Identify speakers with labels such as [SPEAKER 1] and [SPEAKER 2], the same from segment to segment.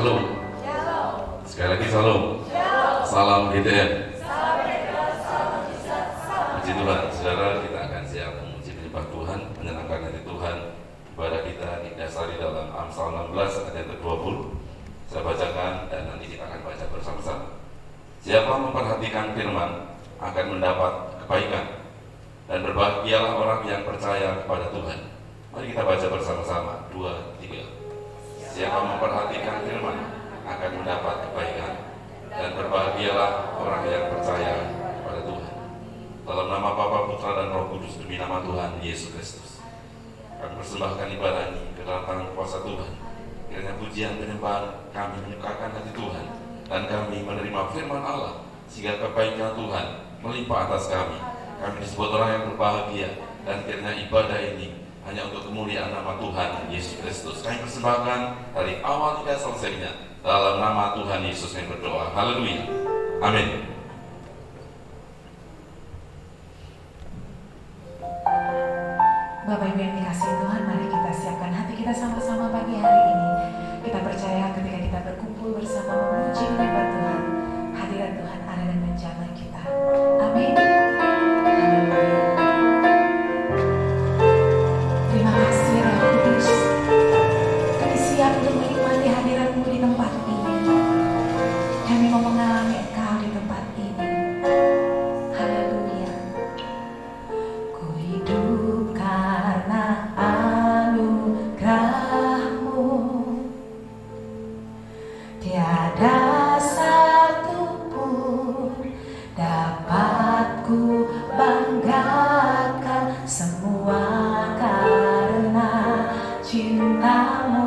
[SPEAKER 1] Shalom. Sekali lagi shalom. Salam GTM. Puji Tuhan, saudara, kita akan siap memuji menyembah Tuhan, menyenangkan hati Tuhan. Ibadah kita didasari dalam Amsal 16 ayat 20. Saya bacakan dan nanti kita akan baca bersama-sama. Siapa memperhatikan firman akan mendapat kebaikan, dan berbahagialah orang yang percaya kepada Tuhan. Mari kita baca bersama-sama. 2, 3. Siapa memperhatikan firman akan mendapat kebaikan, dan berbahagialah orang yang percaya kepada Tuhan. Dalam nama Bapa, Putra, dan Roh Kudus, demi nama Tuhan Yesus Kristus, kami persembahkan ibadah ini ke dalam tangan kuasa Tuhan. Kiranya pujian penyembahan kami menyukakan hati Tuhan, dan kami menerima firman Allah, sehingga kebaikan Tuhan melimpah atas kami. Kami disebut orang yang berbahagia, dan kiranya ibadah ini hanya untuk kemuliaan nama Tuhan Yesus Kristus. Kami persembahkan dari awal hingga selesainya dalam nama Tuhan Yesus yang berdoa. Haleluya. Amin.
[SPEAKER 2] Bapak Ibu yang dikasihi Tuhan, mari kita siapkan hati kita sama-sama pagi hari ini. Kita percaya ketika kita berkumpul bersama memuji menyembah Tuhan, hadirat Tuhan ada dan menjamah kita. Amin. Haleluya. Terima kasih Roh Kudus. Kami siap untuk menikmati hadirat-Mu di tempat ini. Kami mau mengalami Engkau di tempat ini. Haleluya. Ku hidup karena anugerah-Mu. Tiada satu pun dapat ku banggakan, semua karena cinta-Mu.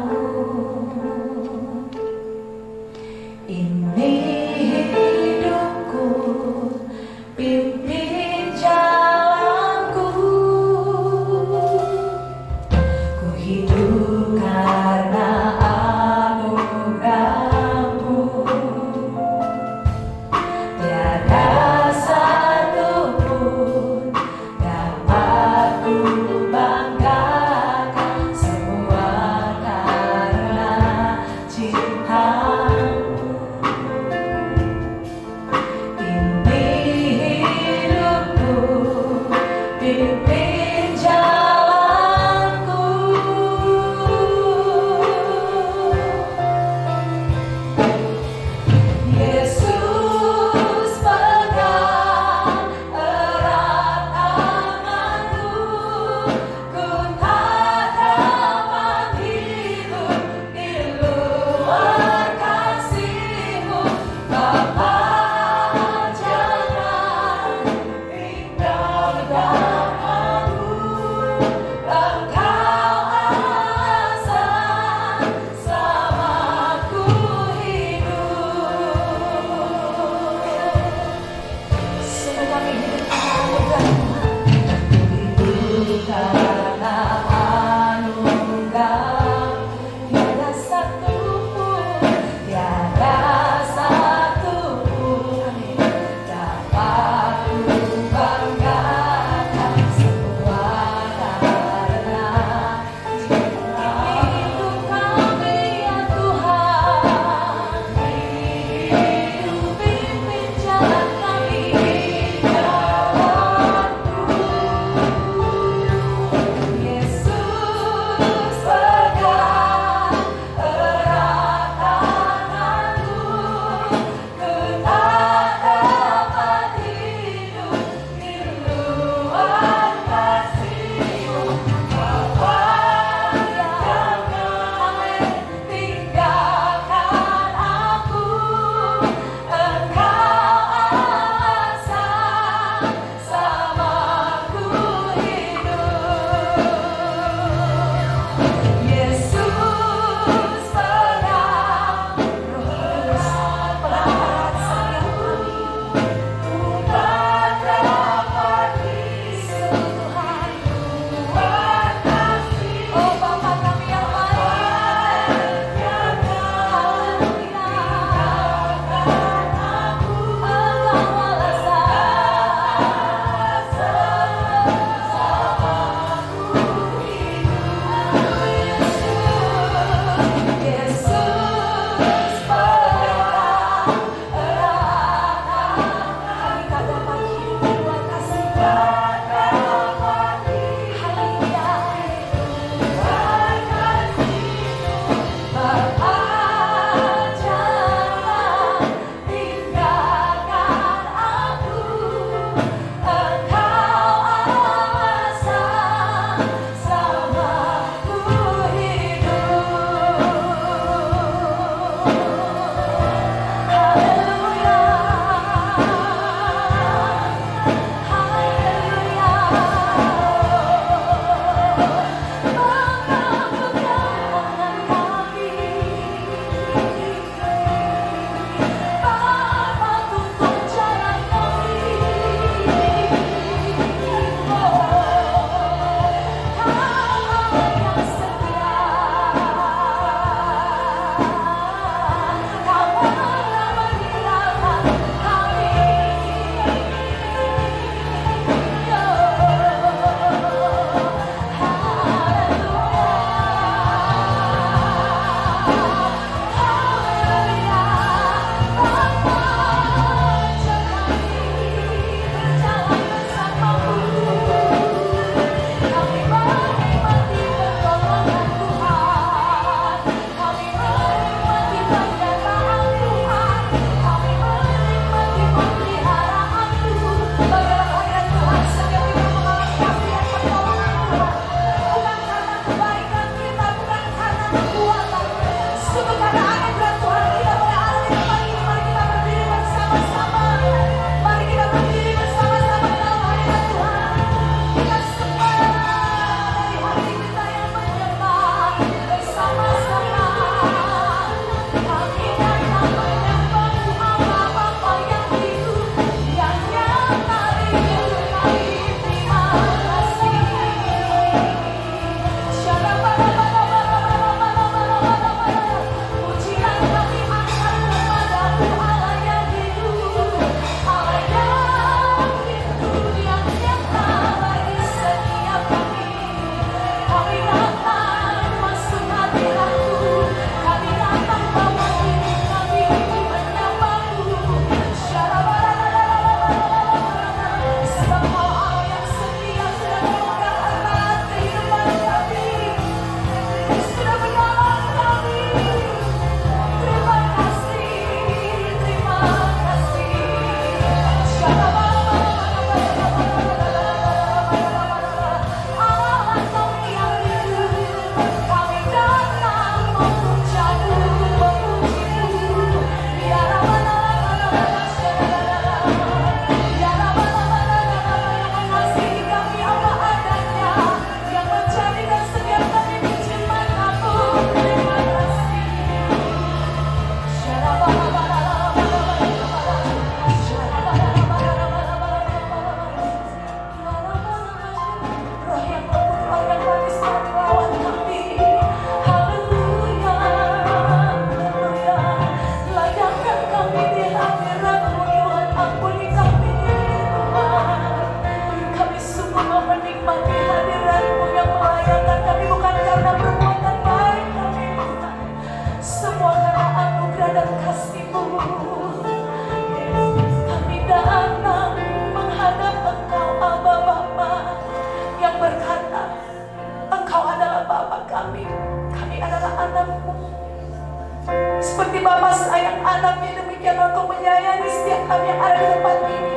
[SPEAKER 2] Bapa sayang anaknya, demikian Engkau menyayangi setiap kami yang ada di tempat ini.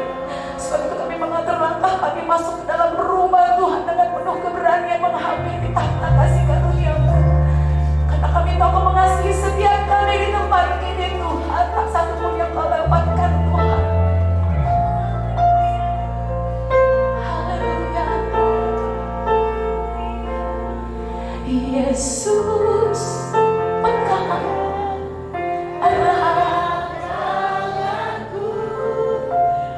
[SPEAKER 2] Sebab itu kami mengatur langkah kami masuk ke dalam rumah Tuhan dengan penuh keberanian menghampiri tahta kasih karunia-Mu. Karena kami tahu Kau mengasihi setiap kami di tempat ini Tuhan. Tak satu pun yang Kau lewatkan Tuhan. Haleluya. Yesus, Engkau adalah tanganku,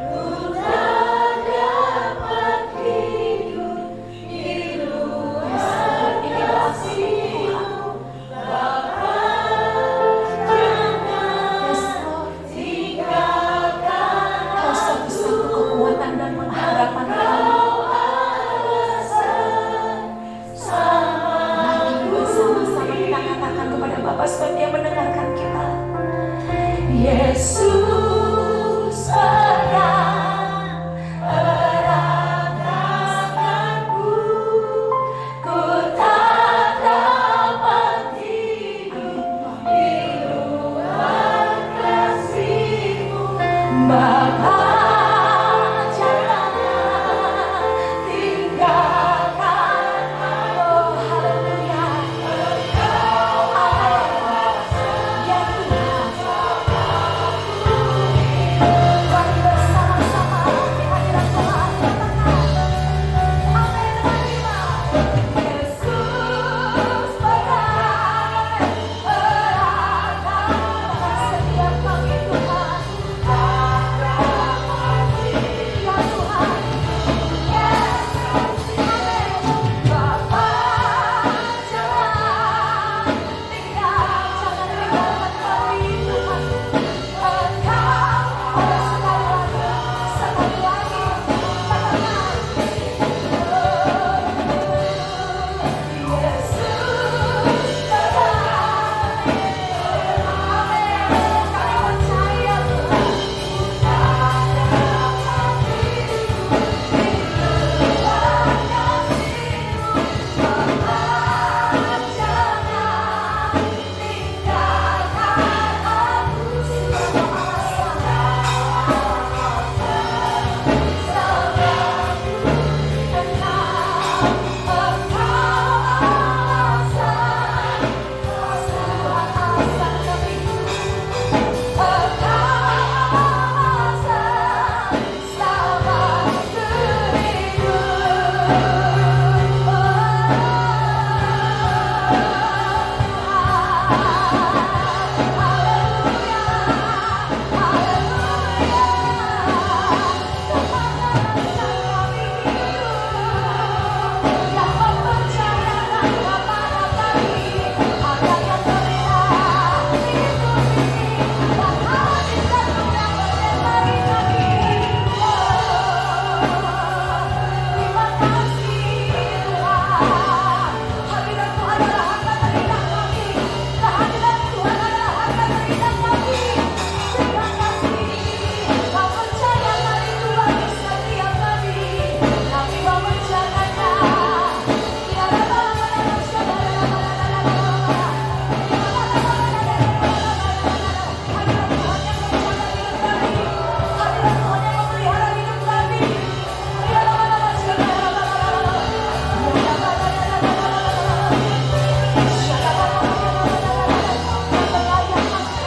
[SPEAKER 2] ku tak dapat hidup di luar kasih-Mu. Bapa, jangan tinggalkan Kau satu-satu kekuatan dan pengharapan kami. Bersama-sama kita katakan kepada Bapa supaya Dia mendengarkan kita. Yesus pegang erat tanganku, ku tak dapat hidup di luar kasih-Mu. Bapa, jangan tinggalkan aku. Haleluya. Engkau adalah ya Tuhan. Mari bersama-sama di hadirat Tuhan. Amin. Yesus pegang erat tangan setiap kami Tuhan. Ya Tuhan. Bapa, jangan tinggalkan kami Tuhan. Engkau ada sekali lagi katakan Yesus pegang. Amin. Kami percaya Tuhan.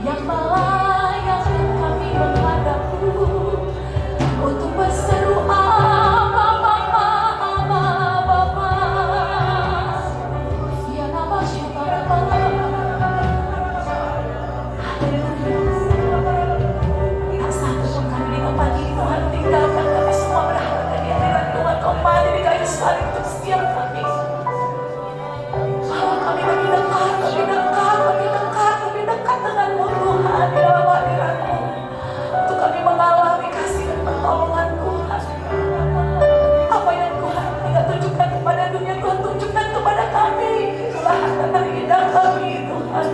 [SPEAKER 2] Yang melayakkan kami menghadapmu untuk berseru Aba, Bapa, Aba, Bapa. Ya nama syukur Bapa. Tak satu pun kami di tempat ini Tuhan tinggalkan kami semua berharga di hadirat Tuhan. Kau mati di kayu salib untuk setiap kami. Kami dekat denganmu Tuhan di dalam hadirat-Mu. Untuk kami mengalami kasih dan pertolongan Tuhan. Apa yang Tuhan tidak tunjukkan kepada dunia, Tuhan tunjukkan kepada kami. Itulah harta terindah kami Tuhan.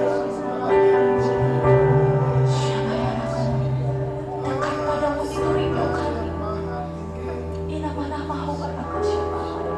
[SPEAKER 2] Dekat padamu itu rindu kami. Ina mana mau kataku siapa.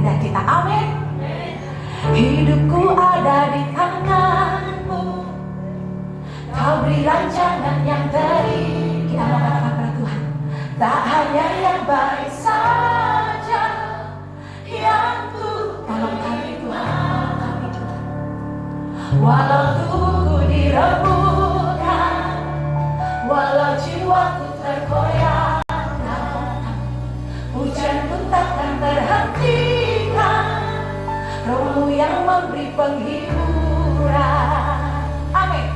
[SPEAKER 2] lidah kita. Amin. Hidupku ada di tanganmu, kau beri rancangan yang teri. Kita mau katakan pada Tuhan, tak hanya yang baik saja yang ku. Tolong kami Tuhan, kami Tuhan. Walau tubuhku direbutkan, walau jiwaku tergoyang, hujan pun takkan terhentikan, Rohmu yang memberi penghiburan. Amin.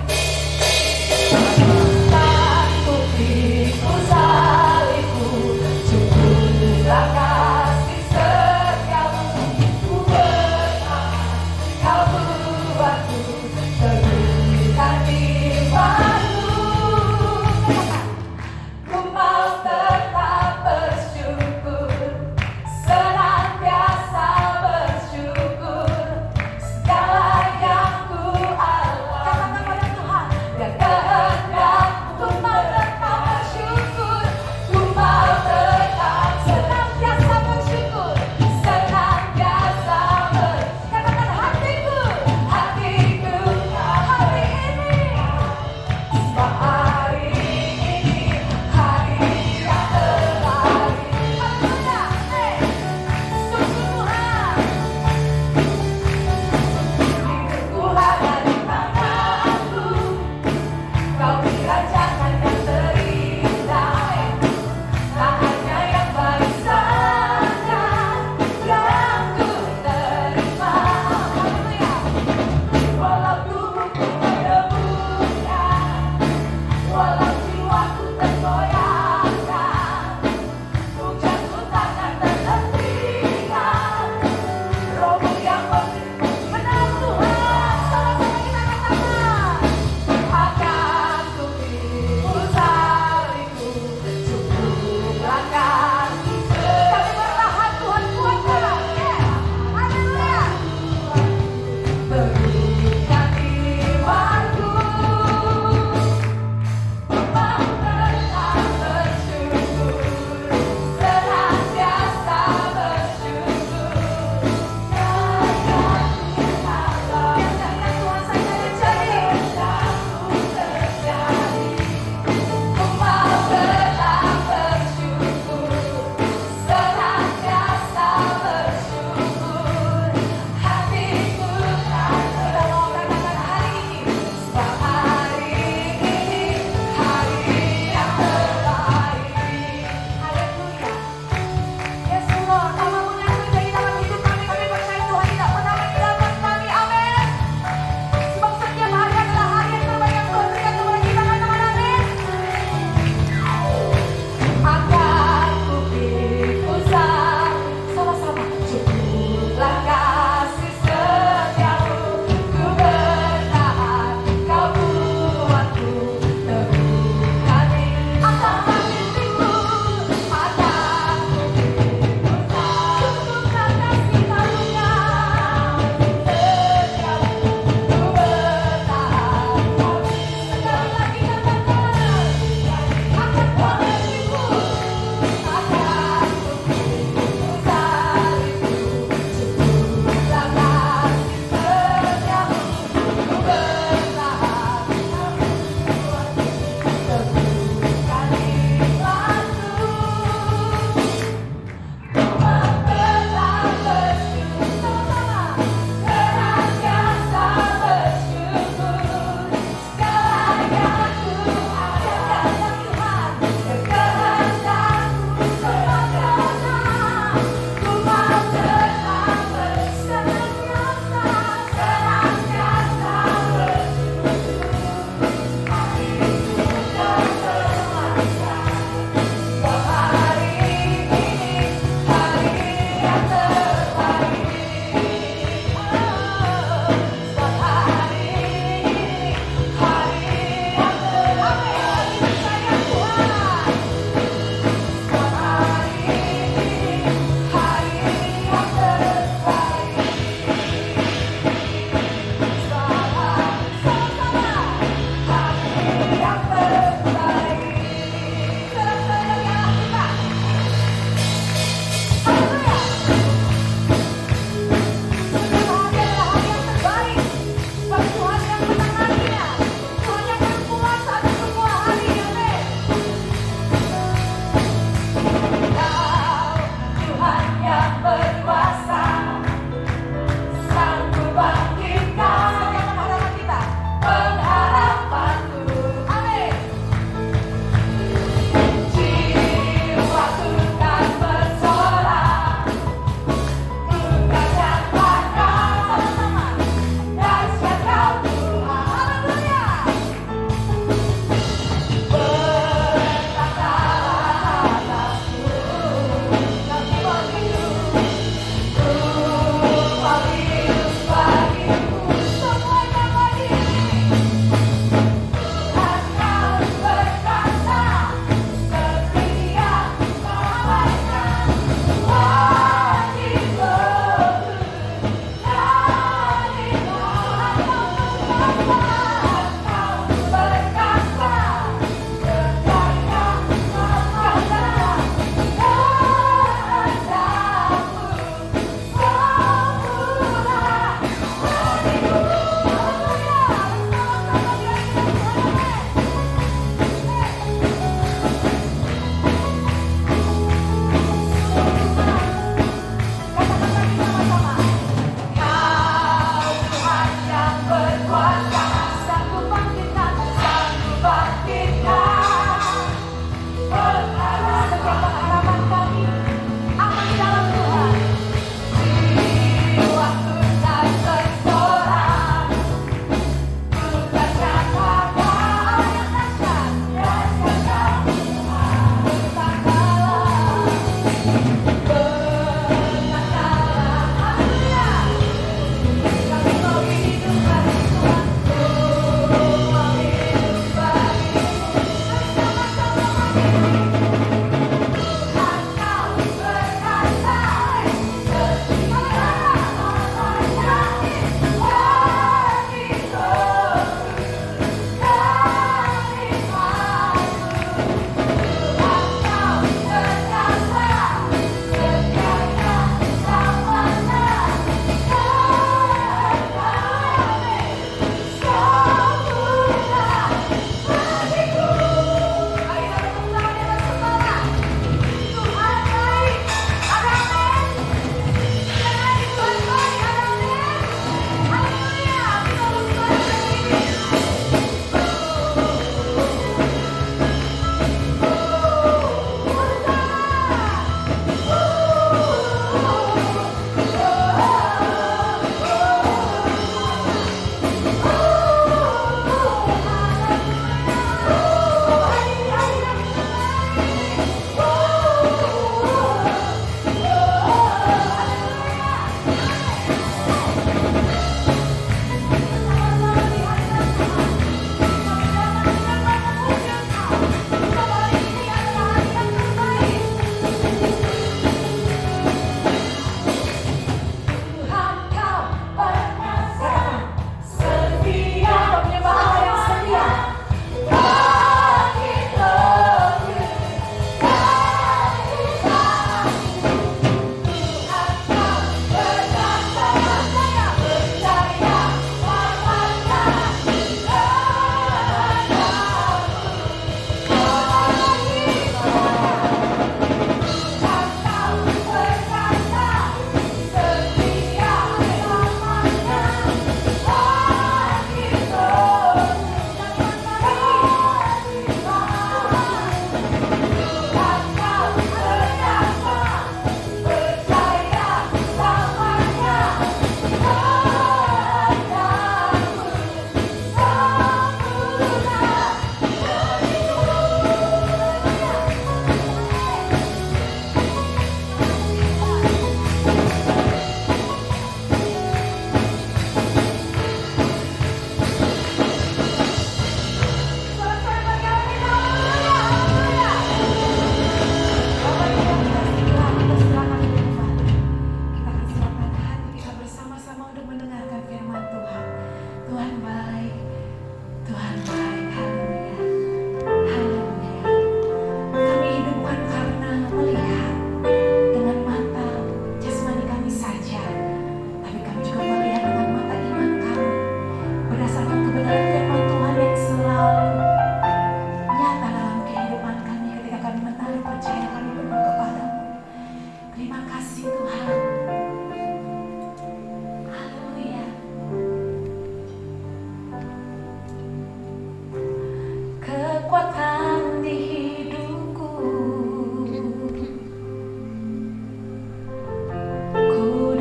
[SPEAKER 2] Tanganku pikul salibku, cukuplah kasih setiamu. Ku bertahan, kau buatku terbuka di batu. Ku mau tetap bersyukur, senantiasa bersyukur, segala yang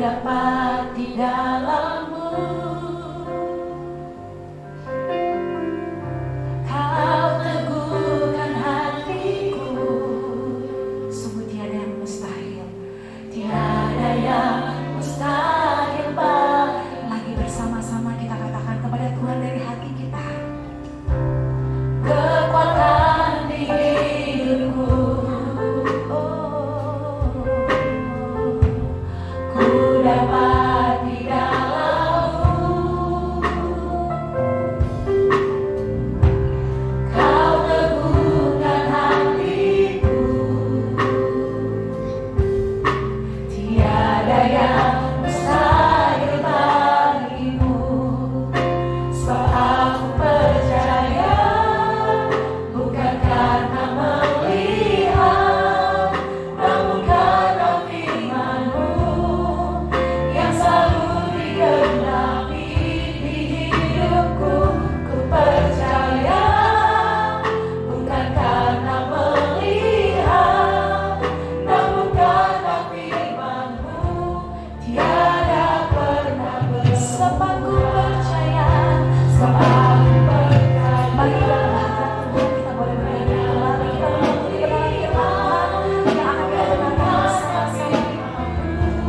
[SPEAKER 2] dapat di dalam-Mu. Kau teguhkan hatiku. Sungguh tiada yang mustahil, tiada yang mustahil. Lagi bersama-sama kita katakan kepada Tuhan dari hati kita. Kekuatan di hidupku, ku dapat di dalam-Mu. Kau teguhkan hatiku. Tiada yang mustahil bagimu. Sebab aku percaya, bukan karena melihat, namun karena firman-Mu yang selalu digenapi di hidupku. Ku percaya, bukan karena melihat, namun karena firman-Mu tiada pernah sebab ku percaya, sebab aku percaya. Mari dalam hati kita boleh bernyanyi, mari kita mengikuti kebenaran firman Tuhan yang akan kita dengarkan bersama-sama.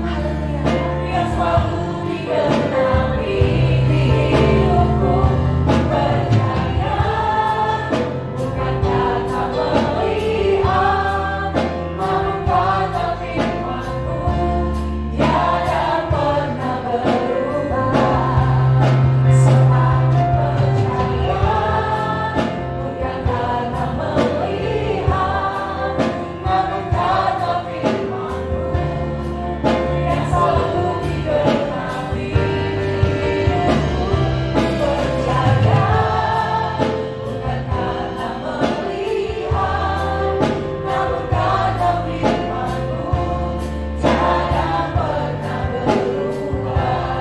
[SPEAKER 2] Haleluya. Yang selalu digenapi di hidupku. Ku percaya, bukan karena melihat, namun karena firman-Mu tiada pernah berubah. Sebab aku percaya, bukan karena melihat, namun karena firman-Mu yang selalu digenapi di hidupku. Ku percaya, bukan karena melihat,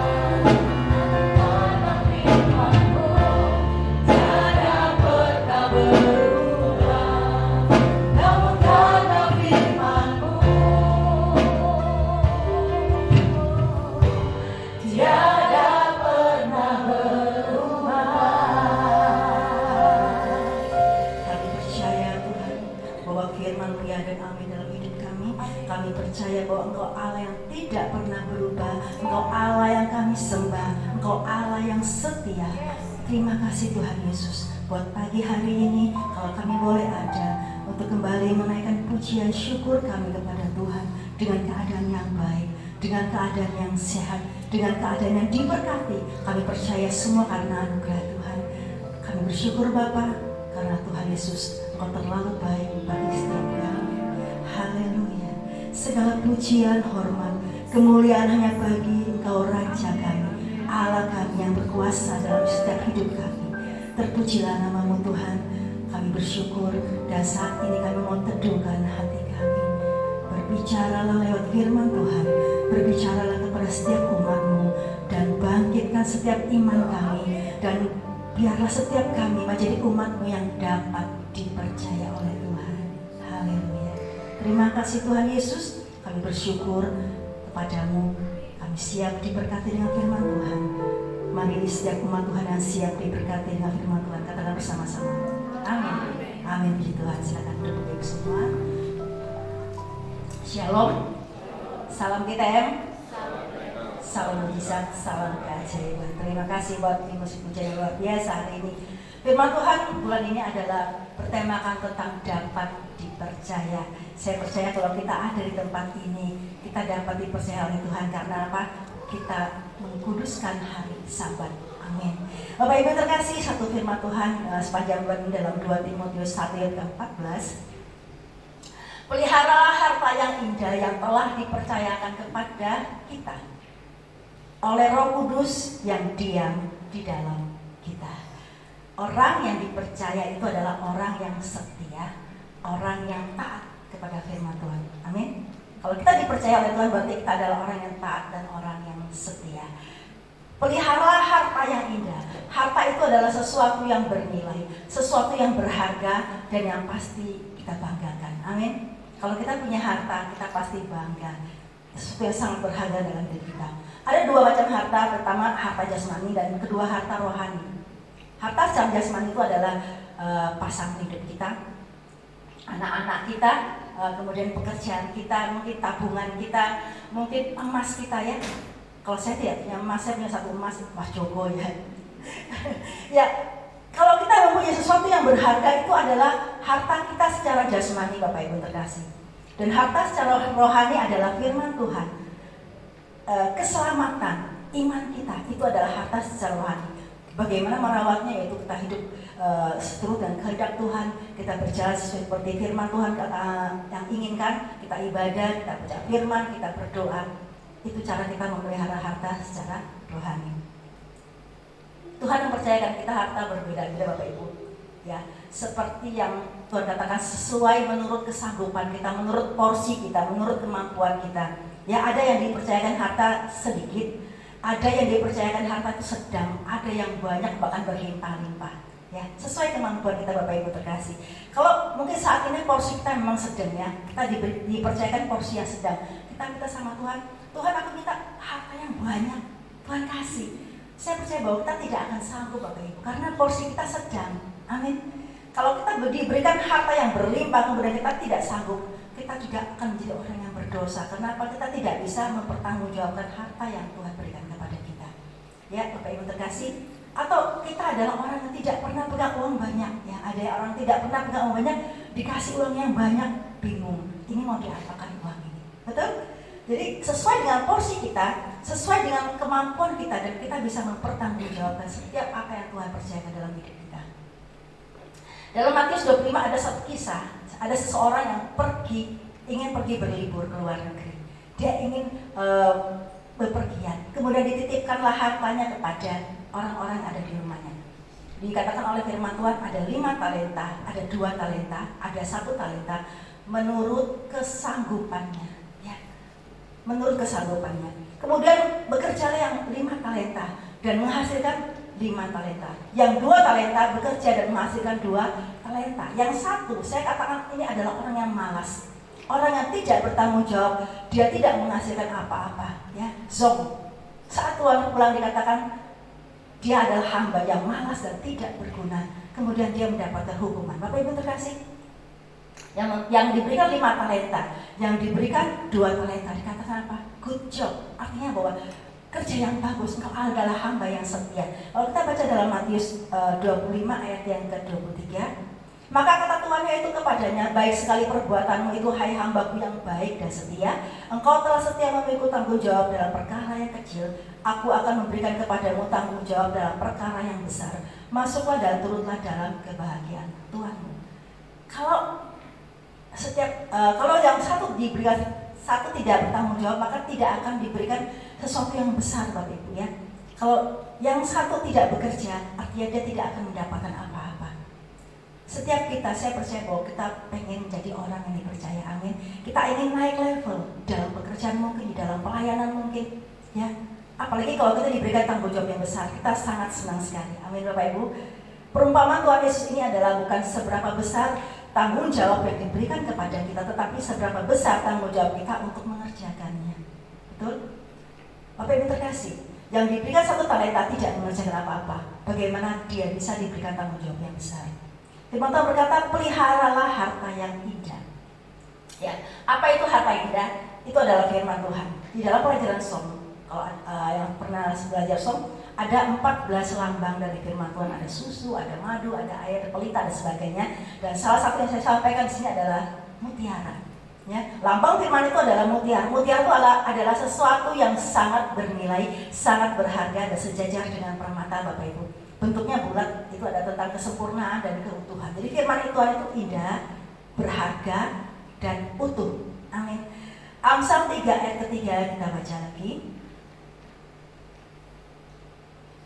[SPEAKER 2] namun karena firman-Mu tiada pernah berubah. Karena firman-Mu tiada pernah berubah. Namun karena firman-Mu tiada pernah berubah.
[SPEAKER 3] Kami percaya Tuhan bahwa firman-Mu ya dan amin dalam hidup kami. Kami percaya bahwa Engkau Allah yang tidak pernah berubah. Engkau Allah yang kami sembah. Engkau Allah yang setia. Terima kasih Tuhan Yesus buat pagi hari ini kalau kami boleh ada untuk kembali menaikkan pujian syukur kami kepada Tuhan dengan keadaan yang baik, dengan keadaan yang sehat, dengan keadaan yang diberkati. Kami percaya semua karena anugerah Tuhan. Kami bersyukur Bapa karena Tuhan Yesus Engkau terlalu baik bagi setiap kami. Haleluya. Segala pujian, hormat, kemuliaan hanya bagi Engkau Raja kami, Allah kami yang berkuasa dalam setiap hidup kami. Terpujilah nama-Mu Tuhan. Kami bersyukur dan saat ini kami mau teduhkan hati kami. Berbicaralah lewat firman Tuhan. Berbicaralah kepada setiap umat-Mu dan bangkitkan setiap iman kami. Dan biarlah setiap kami menjadi umat-Mu yang dapat dipercaya oleh Tuhan. Haleluya. Terima kasih Tuhan Yesus. Kami bersyukur kepadamu. Kami siap diberkati dengan firman Tuhan. Mari setiap umat Tuhan yang siap diberkati dengan firman Tuhan, katakan bersama-sama. Amin. Amin. Puji Tuhan. Silakan duduk semua. Shalom. Salam GTM. Salam mujizat, salam keajaiban. Terima kasih buat tim musik pujian yang luar biasa hari ini. Firman Tuhan bulan ini adalah bertemakan tentang dapat dipercaya. Saya percaya kalau kita ada di tempat ini, kita dapat dipercaya oleh Tuhan karena apa? Kita mengkuduskan hari Sabat. Amin. Bapak Ibu terkasih, satu firman Tuhan sepanjang bulan ini dalam 2 Timotius 1 ayat 14. Peliharalah harta yang indah yang telah dipercayakan kepada kita oleh Roh Kudus yang diam di dalam kita. Orang yang dipercaya itu adalah orang yang setia, orang yang taat kepada firman Tuhan. Amin. Kalau kita dipercaya oleh Tuhan berarti kita adalah orang yang taat dan orang yang setia. Peliharalah harta yang indah. Harta itu adalah sesuatu yang bernilai, sesuatu yang berharga dan yang pasti kita banggakan. Amin. Kalau kita punya harta, kita pasti bangga. sesuatu yang sangat berharga dalam hidup kita. Ada dua macam harta, pertama harta jasmani dan kedua harta rohani. Harta secara jasmani itu adalah pasangan hidup kita, anak-anak kita, kemudian pekerjaan kita, mungkin tabungan kita, mungkin emas kita ya. Kalau saya tidak punya emas, saya punya satu emas Joko ya. Ya, kalau kita mempunyai sesuatu yang berharga itu adalah harta kita secara jasmani, Bapak Ibu terkasih. Dan harta secara rohani adalah firman Tuhan. Keselamatan, iman kita itu adalah harta secara rohani. Bagaimana merawatnya, yaitu kita hidup seturut dan kehendak Tuhan, kita berjalan sesuai seperti firman Tuhan yang inginkan, kita ibadah, kita baca firman, kita berdoa. Itu cara kita memelihara harta secara rohani. Tuhan mempercayakan kita harta berbeda-beda, Bapak Ibu. Ya, seperti yang Tuhan katakan, sesuai menurut kesanggupan kita, menurut porsi kita, menurut kemampuan kita. Ya, ada yang dipercayakan harta sedikit, ada yang dipercayakan harta itu sedang, ada yang banyak bahkan berlimpah-limpah. Ya, sesuai kemampuan kita, Bapak Ibu terkasih. Kalau mungkin saat ini porsi kita memang sedang ya, kita dipercayakan porsi yang sedang. Kita minta sama Tuhan, Tuhan aku minta harta yang banyak, Tuhan kasih. Saya percaya bahwa kita tidak akan sanggup, Bapak Ibu, karena porsi kita sedang. Amin. Kalau kita diberikan harta yang berlimpah kemudian kita tidak sanggup, kita juga akan menjadi orang yang berdosa. Kenapa? Kita tidak bisa mempertanggungjawabkan harta yang Tuhan berikan kepada kita. Ya, Bapak Ibu terkasih. Atau kita adalah orang yang tidak pernah pegang uang banyak. Ya, ada orang tidak pernah pegang uang banyak, dikasih uang yang banyak, bingung. Ini mau diapakan uang ini? Betul? Jadi sesuai dengan porsi kita, sesuai dengan kemampuan kita, dan kita bisa mempertanggungjawabkan setiap apa yang Tuhan percayakan dalam hidup kita. Dalam Matius 25 ada satu kisah, ada seseorang yang ingin pergi berlibur ke luar negeri. Dia ingin bepergian, kemudian dititipkanlah hartanya kepada orang-orang yang ada di rumahnya. Dikatakan oleh firman Tuhan ada 5 talenta, ada 2 talenta, ada 1 talenta, menurut kesanggupannya. Menurut kesanggupannya. Kemudian bekerjalah yang 5 talenta dan menghasilkan 5 talenta. Yang 2 talenta bekerja dan menghasilkan 2 talenta. Yang 1, saya katakan ini adalah orang yang malas, orang yang tidak bertanggung jawab, dia tidak menghasilkan apa-apa. Ya, zong. Saat Tuhan pulang dikatakan dia adalah hamba yang malas dan tidak berguna. Kemudian dia mendapatkan hukuman. Bapak Ibu terkasih, yang diberikan 5 talenta, yang diberikan 2 talenta, dikatakan apa? Good job. Artinya bahwa kerja yang bagus, engkau adalah hamba yang setia. Kalau kita baca dalam Matius 25 ayat yang ke-23, maka kata Tuhan itu kepadanya, baik sekali perbuatanmu itu, hai hambaku yang baik dan setia. Engkau telah setia memikul tanggung jawab dalam perkara yang kecil, aku akan memberikan kepadamu tanggung jawab dalam perkara yang besar. Masuklah dan turutlah dalam kebahagiaan Tuhanmu. Kalau yang satu diberikan, satu tidak bertanggung jawab, maka tidak akan diberikan sesuatu yang besar, Bapak Ibu ya. Kalau yang satu tidak bekerja, artinya dia tidak akan mendapatkan apa-apa. Setiap kita, saya percaya bahwa kita pengen menjadi orang yang dipercaya, amin. Kita ingin naik level dalam pekerjaan mungkin, di dalam pelayanan mungkin, ya. Apalagi kalau kita diberikan tanggung jawab yang besar, kita sangat senang sekali, amin Bapak Ibu. Perumpamaan Tuhan Yesus ini adalah bukan seberapa besar tanggung jawab yang diberikan kepada kita, tetapi seberapa besar tanggung jawab kita untuk mengerjakannya. Betul? Bapak Ibu terkasih, yang diberikan 1 talenta tidak mengerjakan apa-apa, bagaimana dia bisa diberikan tanggung jawab yang besar? Firman Tuhan berkata, peliharalah harta yang indah. Ya, apa itu harta indah? Itu adalah firman Tuhan. Di dalam pelajaran Som, kalau yang pernah belajar Som, ada 14 lambang dari firman Tuhan, ada susu, ada madu, ada air, pelita dan sebagainya. Dan salah satu yang saya sampaikan di sini adalah mutiara. Ya, lambang firman itu adalah mutiara. Mutiara itu adalah sesuatu yang sangat bernilai, sangat berharga dan sejajar dengan permata, Bapak Ibu. Bentuknya bulat, itu ada tentang kesempurnaan dan keutuhan. Jadi firman Tuhan itu indah, berharga dan utuh. Amin. Amsal 3 ayat ketiga kita baca lagi.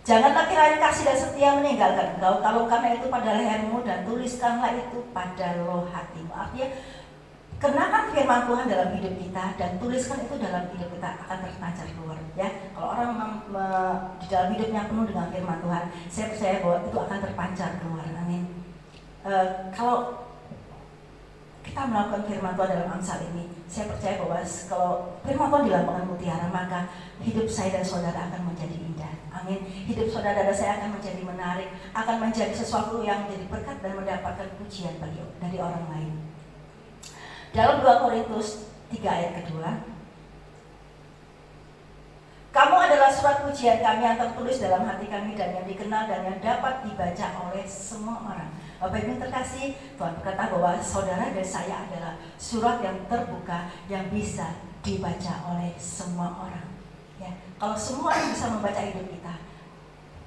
[SPEAKER 3] Janganlah kiranya kasih dan setia meninggalkan engkau, kalau karena itu pada lehermu, dan tuliskanlah itu pada loh hatimu. Artinya kenakan firman Tuhan dalam hidup kita dan tuliskan itu dalam hidup kita, akan terpancar keluar. Ya, kalau orang di dalam hidupnya penuh dengan firman Tuhan, saya percaya bahwa itu akan terpancar keluar. Amin. Kalau kita melakukan firman Tuhan dalam Amsal ini, saya percaya bahwa kalau firman Tuhan di lapangan mutiara, maka hidup saya dan saudara akan menjadi indah. Amin. Hidup saudara dan saya akan menjadi menarik, akan menjadi sesuatu yang menjadi berkat dan mendapatkan pujian dari orang lain. Dalam 2 Korintus 3 ayat kedua, kamu adalah surat pujian kami yang tertulis dalam hati kami dan yang dikenal dan yang dapat dibaca oleh semua orang. Bapak Ibu terkasih, Tuhan berkata bahwa saudara dan saya adalah surat yang terbuka yang bisa dibaca oleh semua orang. Ya, kalau semua orang bisa membaca hidup kita,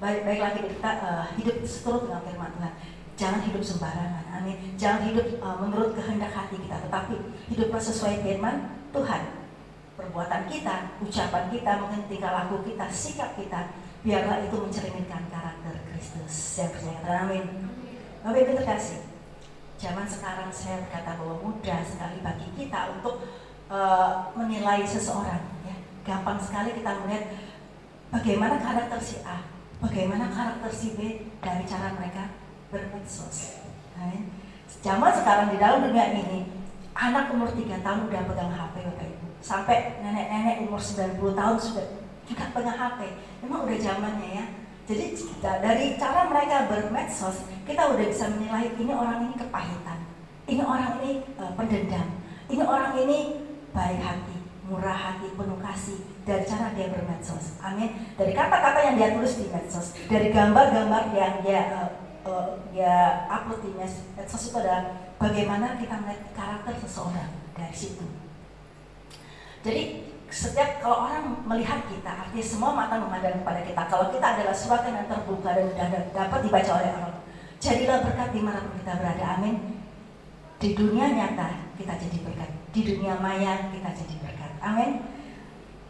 [SPEAKER 3] baik lagi kita hidup seturut dengan firman Tuhan. Jangan hidup sembarangan, amin. Jangan hidup menurut kehendak hati kita, tetapi hiduplah sesuai firman Tuhan. Perbuatan kita, ucapan kita, mungkin tingkah laku kita, sikap kita, biarlah itu mencerminkan karakter Kristus. Saya percaya, amin. Bapak Ibu terkasih, zaman sekarang saya berkata bahwa mudah sekali bagi kita untuk menilai seseorang. Ya. Gampang sekali kita melihat bagaimana karakter si A, bagaimana karakter si B dari cara mereka bermedsos. Amin. Zaman sekarang di dalam dunia ini, anak umur 3 tahun udah pegang HP, Bapak Ibu. Sampai nenek-nenek umur 90 tahun sudah juga pegang HP. Memang udah zamannya ya. Jadi dari cara mereka bermedsos, kita udah bisa menilai ini orang ini kepahitan, ini orang ini pendendam, ini orang ini baik hati, murah hati, penuh kasih dari cara dia bermedsos. Amin. Dari kata-kata yang dia tulis di medsos, dari gambar-gambar yang dia upload di medsos itu adalah bagaimana kita melihat karakter seseorang dari situ. Jadi setiap kalau orang melihat kita, artinya semua mata memandang kepada kita. Kalau kita adalah surat yang terbuka dan dapat dibaca oleh orang, jadilah berkat dimanapun kita berada. Amin. Di dunia nyata kita jadi berkat, di dunia maya kita jadi berkat. Amin.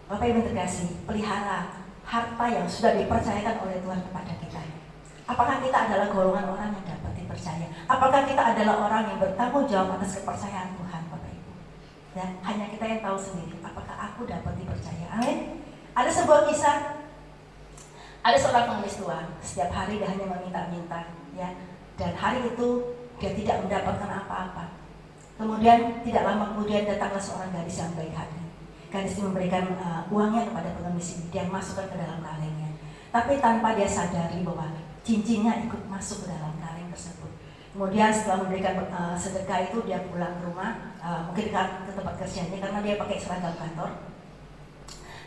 [SPEAKER 3] Bapak Ibu terkasih, pelihara harta yang sudah dipercayakan oleh Tuhan kepada kita. Apakah kita adalah golongan orang yang dapat dipercaya? Apakah kita adalah orang yang bertanggung jawab atas kepercayaan Tuhan, Bapak Ibu? Dan hanya kita yang tahu sendiri apakah aku dapat dipercaya. Amin. Ada sebuah kisah, ada seorang pengemis tua, setiap hari dia hanya meminta-minta, ya. Dan hari itu dia tidak mendapatkan apa-apa. Kemudian tidak lama kemudian datanglah seorang gadis yang baik hati. Gadis ini memberikan uangnya kepada pengemis ini, dia masukkan ke dalam kalengnya. Tapi tanpa dia sadari bahwa cincinnya ikut masuk ke dalam kaleng tersebut. Kemudian setelah memberikan sedekah itu, dia pulang ke rumah, mungkin ke tempat kerjanya karena dia pakai seragam kantor.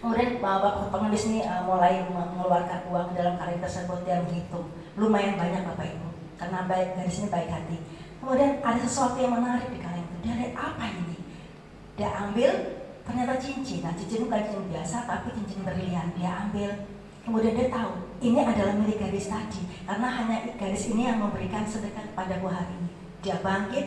[SPEAKER 3] Kemudian bapak pengemis ini mulai mengeluarkan uang dalam kaleng tersebut. Dia menghitung lumayan banyak, Bapak Ibu, karena gadis ini baik hati. Kemudian ada sesuatu yang menarik di kaleng itu. Dia lihat apa ini? Dia ambil, ternyata cincin. Nah, cincin bukan cincin biasa, tapi cincin berlian. Dia ambil. Kemudian dia tahu ini adalah milik gadis tadi, karena hanya gadis ini yang memberikan sedekah kepada gua hari ini. Dia bangkit,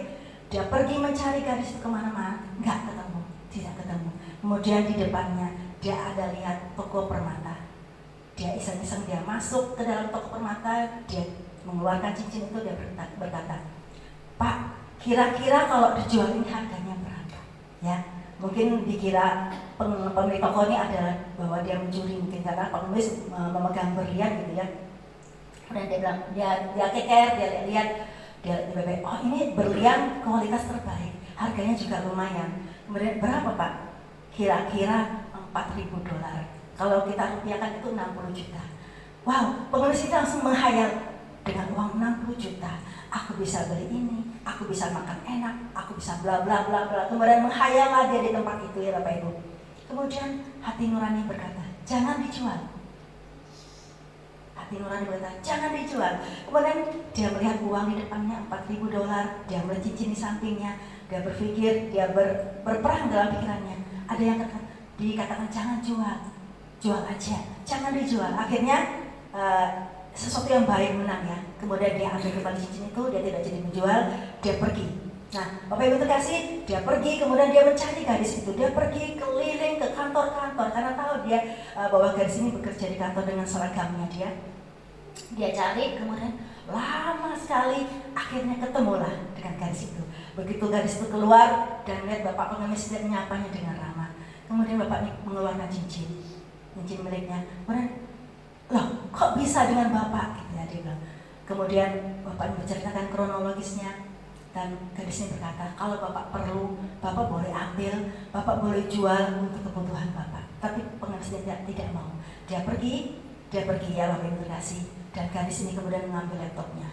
[SPEAKER 3] dia pergi mencari gadis itu kemana-mana, nggak ketemu, tidak ketemu. Kemudian di depannya dia ada lihat toko permata. Dia iseng-iseng dia masuk ke dalam toko permata, dia mengeluarkan cincin itu, dia berkata, Pak, kira-kira kalau dijual ini harganya berapa? Ya. Mungkin dikira pemilik toko ini adalah bahwa dia mencuri, mungkin karena pengemis memegang berlian gitu ya. Kemudian dia bilang, dia keker, dia lihat, dia bebek, oh ini berlian kualitas terbaik, harganya juga lumayan. Kemudian berapa Pak? Kira-kira $4.000. Kalau kita rupiahkan itu 60 juta. Wow, pengemis itu langsung menghayal, dengan uang 60 juta, aku bisa beli ini, aku bisa makan enak, aku bisa bla bla bla bla. Kemudian menghayal dia di tempat itu ya Bapak Ibu. Kemudian hati nurani berkata, jangan dijual. Hati nurani berkata, jangan dijual. Kemudian dia melihat uang di depannya $4.000, dia melihat cincin di sampingnya, dia berpikir, dia berperang dalam pikirannya. Ada yang dikatakan jangan jual, jual aja, jangan dijual. Akhirnya sesuatu yang baik menang ya. Kemudian dia ambil kembali cincin itu, dia tidak jadi menjual, dia pergi. Nah, Bapak Ibu terkasih, dia pergi, kemudian dia mencari gadis itu. Dia pergi keliling ke kantor-kantor karena tahu dia bahwa gadis ini bekerja di kantor dengan seragamnya dia. Dia cari, kemudian lama sekali akhirnya ketemulah dengan gadis itu. Begitu gadis itu keluar dan melihat bapak pengemis, dia menyapanya dengan ramah. Kemudian bapak ini mengeluarkan cincin miliknya. Kemudian, loh, kok bisa dengan bapak? Gitu ya, dia bilang. Kemudian bapak menceritakan kronologisnya. Dan gadis ini berkata, kalau Bapak perlu, Bapak boleh ambil, Bapak boleh jual untuk kebutuhan Bapak. Tapi pengemis tidak mau. Dia pergi ya Bapak Ibu terkasih. Dan gadis ini kemudian mengambil laptopnya.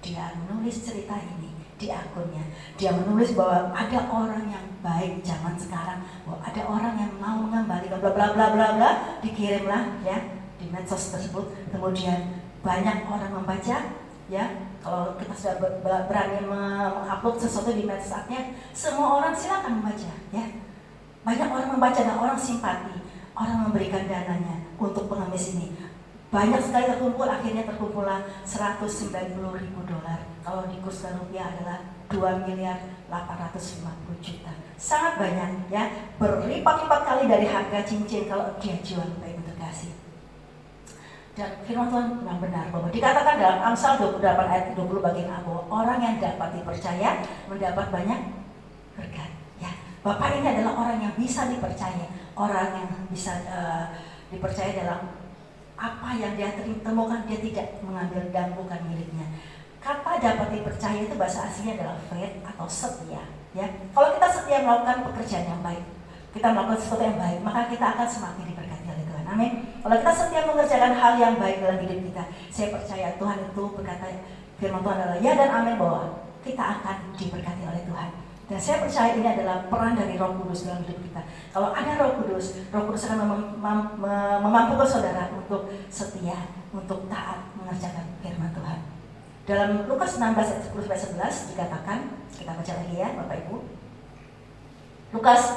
[SPEAKER 3] Dia menulis cerita ini di akunnya. Dia menulis bahwa ada orang yang baik zaman sekarang, bahwa ada orang yang mau mengembalikan bla bla bla bla bla, dikirimlah ya di medsos tersebut. Kemudian banyak orang membaca ya. Kalau kita sudah berani mengupload sesuatu di medsosnya, semua orang silakan membaca ya. Banyak orang membaca dan orang simpati, orang memberikan dananya untuk pengemis ini. Banyak sekali terkumpul, akhirnya terkumpullah $190.000. Kalau dikurskan rupiah adalah 2.850.000.000. Sangat banyak ya, berlipat-lipat kali dari harga cincin kalau dia jual, Bapak Ibu terkasih. Dan firman Tuhan memang benar bahwa dikatakan dalam Amsal 28 ayat 20 bagian A bahwa orang yang dapat dipercaya mendapat banyak berkat. Ya, Bapak ini adalah orang yang bisa dipercaya, orang yang bisa dipercaya dalam apa yang dia temukan, dia tidak mengambil dan bukan miliknya. Kata dapat dipercaya itu bahasa aslinya adalah faith atau setia. Ya, kalau kita setia melakukan pekerjaan yang baik, kita melakukan sesuatu yang baik, maka kita akan semakin diberkati oleh Tuhan. Amin. Kalau kita setia mengerjakan hal yang baik dalam hidup kita, saya percaya Tuhan itu berkata, firman Tuhan adalah ya dan amin, bahwa kita akan diberkati oleh Tuhan. Dan saya percaya ini adalah peran dari Roh Kudus dalam hidup kita. Kalau ada Roh Kudus akan memampukan saudara untuk setia, untuk taat mengerjakan firman Tuhan. Dalam Lukas 16 ayat 10-11 dikatakan, kita baca lagi ya Bapak Ibu. Lukas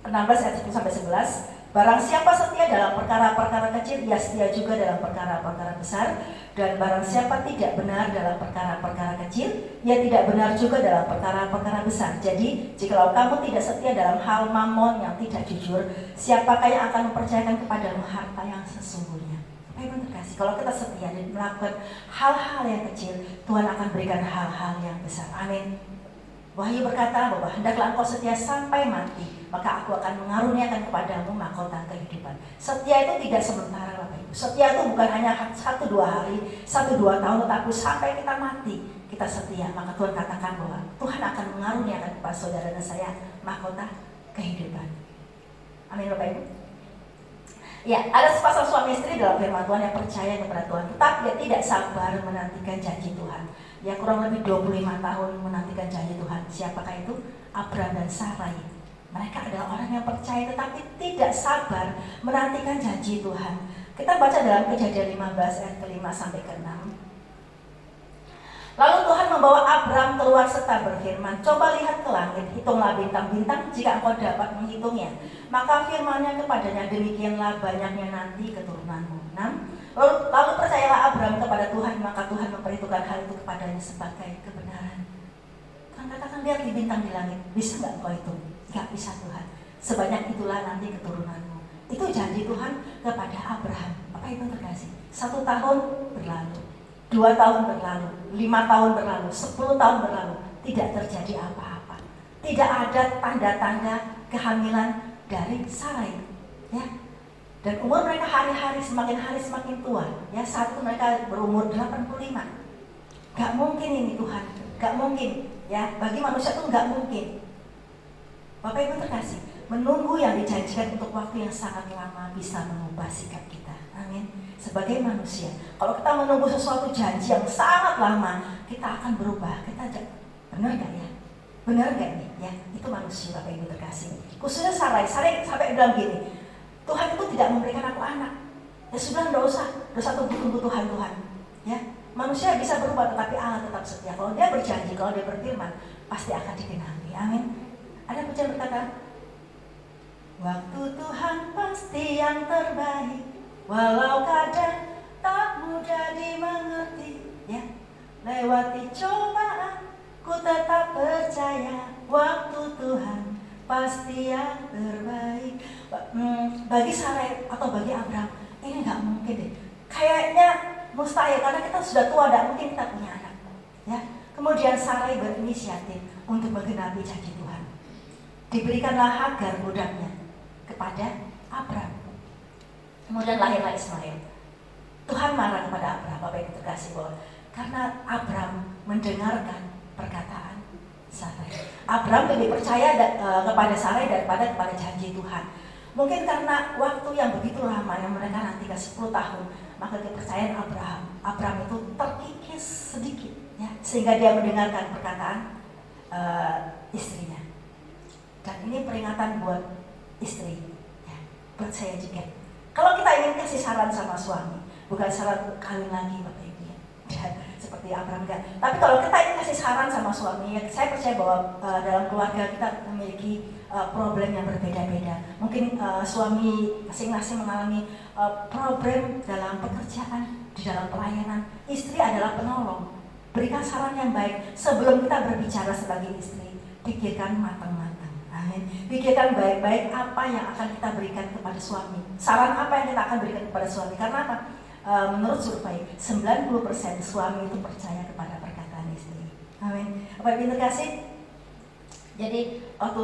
[SPEAKER 3] 16 ayat 10-11, barang siapa setia dalam perkara-perkara kecil, ia setia juga dalam perkara-perkara besar. Dan barang siapa tidak benar dalam perkara-perkara kecil, ia tidak benar juga dalam perkara-perkara besar. Jadi, jikalau kamu tidak setia dalam hal mamon yang tidak jujur, siapakah yang akan mempercayakan kepadamu harta yang sesungguhnya? Bapak Ibu terkasih, kalau kita setia dan melakukan hal-hal yang kecil, Tuhan akan berikan hal-hal yang besar. Amin. Wahyu berkata bahwa hendaklah engkau setia sampai mati, maka aku akan mengaruniakan kepadamu mahkota kehidupan. Setia itu tidak sementara, Bapak Ibu. Setia itu bukan hanya 1-2 hari, 1-2 tahun, tetapi sampai kita mati kita setia. Maka Tuhan katakan bahwa Tuhan akan mengaruniakan kepada saudara dan saya mahkota kehidupan. Amin Bapak Ibu. Ya, ada sepasang suami istri dalam firman Tuhan yang percaya kepada Tuhan, tetapi dia tidak sabar menantikan janji Tuhan. Ya, kurang lebih 25 tahun menantikan janji Tuhan. Siapakah itu? Abram dan Sarai. Mereka adalah orang yang percaya tetapi tidak sabar menantikan janji Tuhan. Kita baca dalam Kejadian 15 ayat ke-5 sampai ke-6. Lalu Tuhan membawa Abram keluar serta berfirman, coba lihat ke langit, hitunglah bintang-bintang jika engkau dapat menghitungnya. Maka firman-Nya kepadanya, demikianlah banyaknya nanti keturunanmu. 6. Lalu percayalah Abram kepada Tuhan, maka Tuhan memperhitungkan hal itu kepadanya sebagai kebenaran. Tuhan katakan, lihat di bintang di langit, bisa nggak engkau hitung? Nggak bisa Tuhan. Sebanyak itulah nanti keturunanmu. Itu janji Tuhan kepada Abraham. Bapak Ibu terkasih, 1 tahun berlalu, 2 tahun berlalu, 5 tahun berlalu, 10 tahun berlalu, tidak terjadi apa-apa. Tidak ada tanda-tanda kehamilan dari Sarai, ya. Dan umur mereka hari semakin tua, ya. Saat itu mereka berumur 85. Gak mungkin ini Tuhan, gak mungkin, ya. Bagi manusia itu gak mungkin. Bapak Ibu terkasih, menunggu yang dijanjikan untuk waktu yang sangat lama bisa mengubah sikap kita. Amin. Sebagai manusia, kalau kita menunggu sesuatu janji yang sangat lama, kita akan berubah. Kita benar gak ya? Benar gak nih? Ya, itu manusia Bapak Ibu terkasih. Khususnya Sarai sampai bilang gini, Tuhan itu tidak memberikan aku anak. Ya sudah, nggak usah tunggu Tuhan. Ya, manusia bisa berubah, tetapi Allah tetap setia. Kalau Dia berjanji, kalau Dia berfirman, pasti akan digenapi. Amin. Ada pujian berkata, waktu Tuhan pasti yang terbaik, walau kadang tak mudah dimengerti. Ya, lewati cobaan, ku tetap percaya, waktu Tuhan pasti yang terbaik. Bagi Sarai atau bagi Abram, ini nggak mungkin deh. Kayaknya mustahil karena kita sudah tua, tidak mungkin kita punya anak. Ya, kemudian Sarai berinisiatif untuk menggenapi janji Tuhan. Diberikanlah Hagar budaknya kepada Abram. Kemudian lahirlah Ismail. Tuhan marah kepada Abram, Bapak Ibu terkasih, bahwa karena Abram mendengarkan perkataan Sarai. Abraham lebih percaya kepada Sarai daripada kepada janji Tuhan. Mungkin karena waktu yang begitu lama yang mereka nantikan 10 tahun, maka kepercayaan Abraham itu terkikis sedikit, ya, sehingga dia mendengarkan perkataan istrinya. Dan ini peringatan buat istri, ya, buat saya juga. Kalau kita ingin kasih saran sama suami, bukan saran kawin lagi Bapak Ibu, ya, seperti Abraham enggak. Tapi kalau kita ingin kasih saran sama suami, ya, saya percaya bahwa dalam keluarga kita memiliki problem yang berbeda-beda. Mungkin suami masing-masing mengalami problem dalam pekerjaan, di dalam pelayanan. Istri adalah penolong. Berikan saran yang baik sebelum kita berbicara sebagai istri. Pikirkan matang-matang. Amin. Pikirkan baik-baik apa yang akan kita berikan kepada suami. Saran apa yang kita akan berikan kepada suami. Karena apa? Menurut survei, 90% suami itu percaya kepada perkataan istri. Amin. Bapak Ibu terkasih, jadi waktu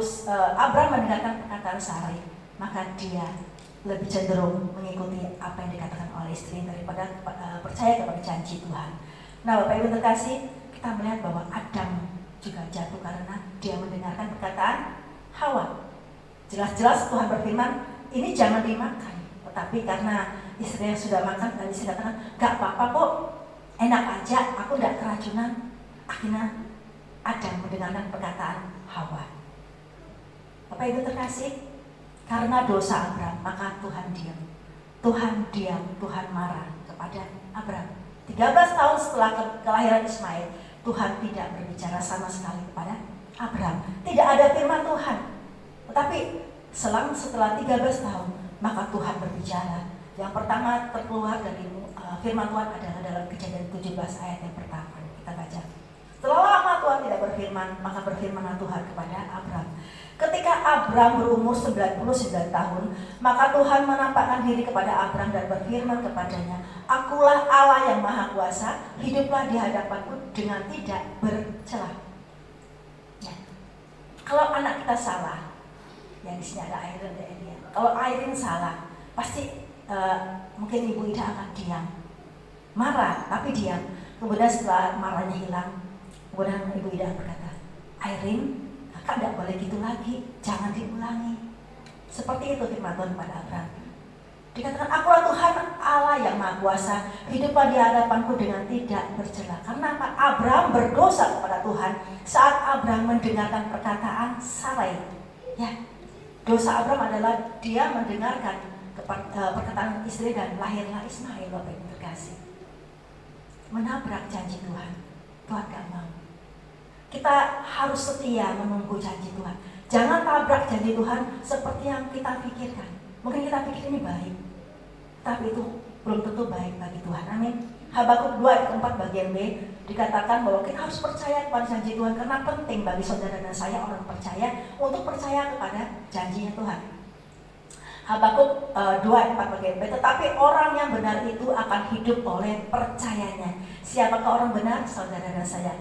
[SPEAKER 3] Abraham mendengarkan perkataan Sarai, maka dia lebih cenderung mengikuti apa yang dikatakan oleh istri daripada percaya kepada janji Tuhan. Nah, Bapak Ibu terkasih, kita melihat bahwa Adam juga jatuh karena dia mendengarkan perkataan Hawa. Jelas-jelas Tuhan berfirman, ini jangan dimakan. Tetapi karena istrinya sudah makan, dan istri katakan, gak apa-apa kok, enak aja, aku gak keracunan. Akhirnya Adam mendengarkan perkataan Hawa. Bapak Ibu terkasih, karena dosa Abraham, maka Tuhan diam. Tuhan diam, Tuhan marah kepada Abraham. 13 tahun setelah kelahiran Ismail, Tuhan tidak berbicara sama sekali kepada Abraham. Tidak ada firman Tuhan. Tetapi setelah 13 tahun, maka Tuhan berbicara. Yang pertama terkeluar dari firman Tuhan adalah dalam Kejadian 17 ayat yang pertama. Kita baca. Setelah lama Tuhan tidak berfirman, maka berfirmanlah Tuhan kepada Abraham. Ketika Abraham berumur 99 tahun, maka Tuhan menampakkan diri kepada Abraham dan berfirman kepadanya, Akulah Allah yang Maha Kuasa, hiduplah di hadapanku dengan tidak bercela. Ya. Kalau anak kita salah, yang di sini ada Airin dan Elia. Kalau Airin salah, pasti mungkin Ibu Ida akan diam, marah tapi diam. Kemudian setelah marahnya hilang, kemudian Ibu Ida berkata, Airin, kakak tidak boleh gitu lagi, jangan diulangi. Seperti itu firman Tuhan kepada Abraham. Dikatakan, Akulah Tuhan Allah yang Maha Kuasa, hiduplah di hadapanku dengan tidak bercela. Karena apa? Abraham berdosa kepada Tuhan saat Abraham mendengarkan perkataan Sarai. Ya, dosa Abraham adalah dia mendengarkan perkataan istri dan lahirlah Ismail. Bapak Ibu terkasih, menabrak janji Tuhan. Tuhan gak mau. Kita harus setia menunggu janji Tuhan. Jangan tabrak janji Tuhan seperti yang kita pikirkan. Mungkin kita pikir ini baik, tapi itu belum tentu baik bagi Tuhan. Amin. Habakuk 2 ayat 4 bagian B dikatakan bahwa kita harus percaya kepada janji Tuhan, karena penting bagi saudara dan saya orang percaya untuk percaya kepada janjinya Tuhan. Habakuk 2 ayat 4 bagian B, tetapi orang yang benar itu akan hidup oleh percayanya. Siapakah orang benar? Saudara dan saya.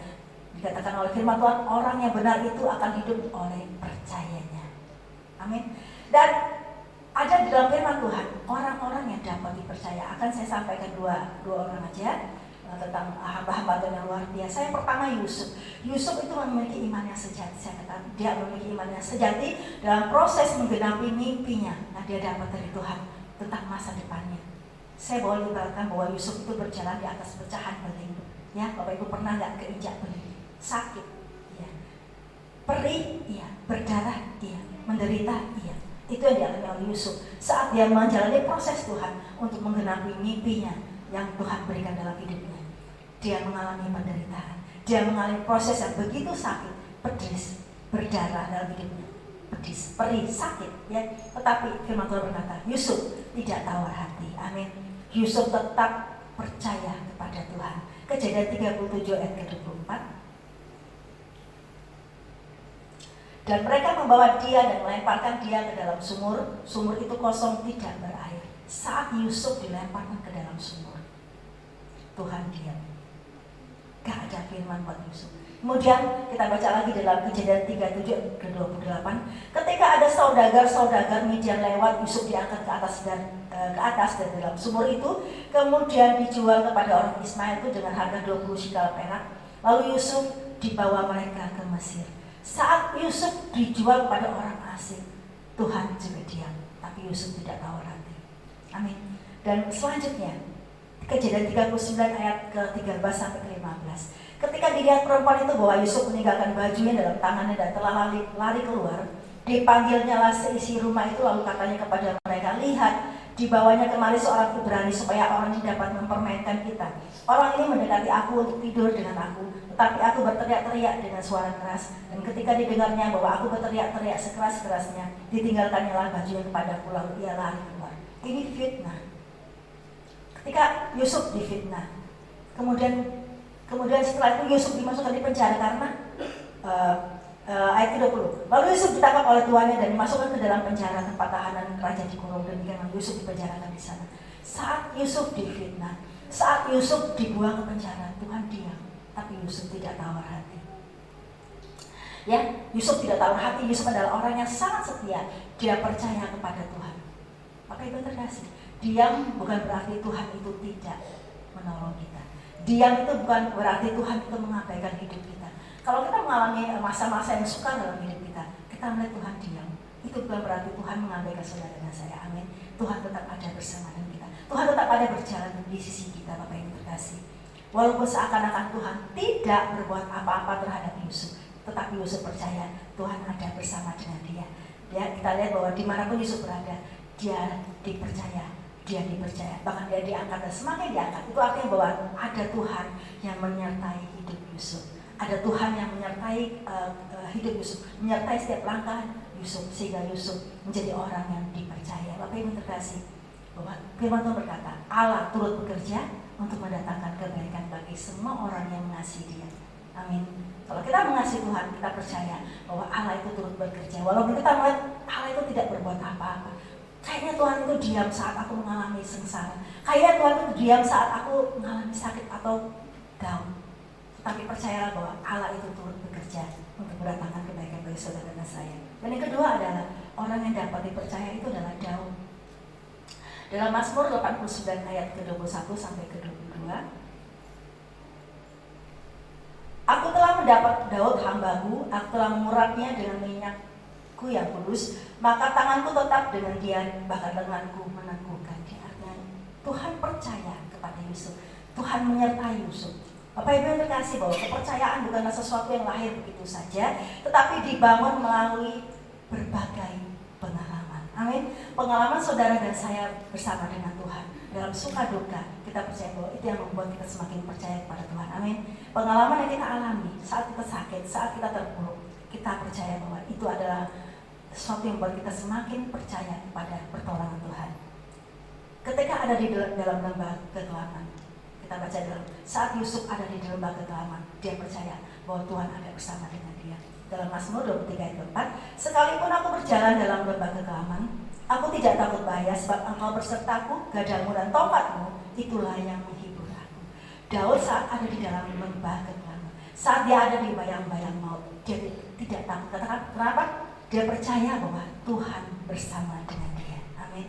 [SPEAKER 3] Dikatakan oleh firman Tuhan, orang yang benar itu akan hidup oleh percayanya. Amin. Dan ada di dalam firman Tuhan orang-orang yang dapat dipercaya. Akan saya sampaikan dua orang aja tentang hamba-hamba Tuhan yang luar biasa. Yang pertama Yusuf. Yusuf itu memiliki iman yang sejati. Saya katakan dia memiliki iman yang sejati dalam proses menggenapi mimpinya. Nah, dia dapat dari Tuhan tentang masa depannya. Saya boleh ibaratkan bahwa Yusuf itu berjalan di atas pecahan beling. Ya, Bapak Ibu pernah nggak keinjak beling? Sakit, ya. Perih, iya. Berdarah, iya. Menderita, iya. Itu yang dialami oleh Yusuf saat dia menjalani proses Tuhan untuk menggenapi mimpinya yang Tuhan berikan dalam hidupnya. Dia mengalami penderitaan, dia mengalami proses yang begitu sakit, pedis, berdarah dalam hidupnya, pedis, perih, sakit, ya. Tetapi firman Tuhan berkata, Yusuf tidak tawar hati. Amin. Yusuf tetap percaya kepada Tuhan. Kejadian 37 ayat ke-24. Dan mereka membawa dia dan melemparkan dia ke dalam sumur. Sumur itu kosong, tidak berair. Saat Yusuf dilemparkan ke dalam sumur, Tuhan diam. Gak ada firman buat Yusuf. Kemudian kita baca lagi dalam Kejadian 37 ke-28. Ketika ada saudagar Midian lewat, Yusuf diangkat ke atas dan dalam sumur itu. Kemudian dijual kepada orang Ismail itu dengan harga 20 shikal perak. Lalu Yusuf dibawa mereka ke Mesir. Saat Yusuf dijual kepada orang asing, Tuhan juga diam, tapi Yusuf tidak tawar hati. Amin. Dan selanjutnya, Kejadian 39 ayat ke-13 sampai ke-15. Ketika dilihat perempuan itu bahwa Yusuf meninggalkan bajunya dalam tangannya dan telah lari keluar, dipanggilnyalah seisi rumah itu, lalu katanya kepada mereka, lihat, dibawanya kemari seorang Ibrani supaya orang ini dapat mempermainkan kita. Orang ini mendekati aku untuk tidur dengan aku, tetapi aku berteriak-teriak dengan suara keras. Dan ketika didengarnya bahwa aku berteriak-teriak sekeras-kerasnya, ditinggalkannyalah bajunya kepadaku, lalu ia lari keluar. Ini fitnah. Ketika Yusuf difitnah, kemudian setelah itu Yusuf dimasukkan di penjara karena ayat 30. Lalu Yusuf ditangkap oleh tuannya dan dimasukkan ke dalam penjara tempat tahanan raja dikurung. Demikian Yusuf dipenjarakan di sana. Saat Yusuf difitnah, saat Yusuf dibuang ke penjara, Tuhan diam, tapi Yusuf tidak tawar hati. Ya, Yusuf tidak tawar hati. Yusuf adalah orang yang sangat setia. Dia percaya kepada Tuhan. Maka Ibu terkasih, diam bukan berarti Tuhan itu tidak menolong kita. Diam itu bukan berarti Tuhan itu mengabaikan hidup kita. Kalau kita mengalami masa-masa yang sukar dalam hidup kita melihat Tuhan diam, itu bukan berarti Tuhan mengabaikan saudara dan saya. Amin. Tuhan tetap ada bersama dengan kita. Tuhan tetap ada berjalan di sisi kita, Bapak Ibu terkasih. Walaupun seakan-akan Tuhan tidak berbuat apa-apa terhadap Yusuf, tetapi Yusuf percaya Tuhan ada bersama dengan dia. Kita lihat bahwa dimanapun Yusuf berada, dia dipercaya. Bahkan dia diangkat dan semakin diangkat. Itu artinya bahwa ada Tuhan yang menyertai hidup Yusuf. Ada Tuhan yang menyertai hidup Yusuf, menyertai setiap langkah Yusuf, sehingga Yusuf menjadi orang yang dipercaya. Bapak Ibu terkasih, bahwa firman Tuhan berkata, Allah turut bekerja untuk mendatangkan kebaikan bagi semua orang yang mengasihi Dia. Amin. Kalau kita mengasihi Tuhan, kita percaya bahwa Allah itu turut bekerja. Walaupun kita melihat Allah itu tidak berbuat apa-apa. Kayaknya Tuhan itu diam saat aku mengalami sengsara. Kayaknya Tuhan itu diam saat aku mengalami sakit atau down. Tapi percayalah bahwa Allah itu turut bekerja untuk mendatangkan kebaikan bagi saudara dan saya. Dan yang kedua adalah orang yang dapat dipercaya itu adalah Daud. Dalam Mazmur 89 ayat ke-21 sampai ke-22. Aku telah mendapat Daud hambaku, aku telah mengurapnya dengan minyakku yang kudus, maka tanganku tetap dengan dia, bahkan lenganku meneguhkan dia. Artinya Tuhan percaya kepada Yusuf, Tuhan menyertai Yusuf. Bapak Ibu yang terkasih, bahwa kepercayaan bukanlah sesuatu yang lahir begitu saja, tetapi dibangun melalui berbagai pengalaman. Amin. Pengalaman saudara dan saya bersama dengan Tuhan dalam suka duka, kita percaya bahwa itu yang membuat kita semakin percaya kepada Tuhan. Amin. Pengalaman yang kita alami saat kita sakit, saat kita terpuruk, kita percaya bahwa itu adalah sesuatu yang membuat kita semakin percaya kepada pertolongan Tuhan. Ketika ada di dalam lembah kegelapan, kita baca dalam saat Yusuf ada di lembah kegelapan, dia percaya bahwa Tuhan ada bersama dengan dia. Dalam Mazmur 23 ayat 4, sekalipun aku berjalan dalam lembah kegelapan, aku tidak takut bahaya, sebab Engkau bersertaku, gadamu dan tongkatmu, itulah yang menghibur aku. Daud saat ada di dalam lembah kegelapan, saat dia ada di bayang-bayang maut, dia tidak takut. Katakan kenapa? Dia percaya bahwa Tuhan bersama dengan dia. Amin.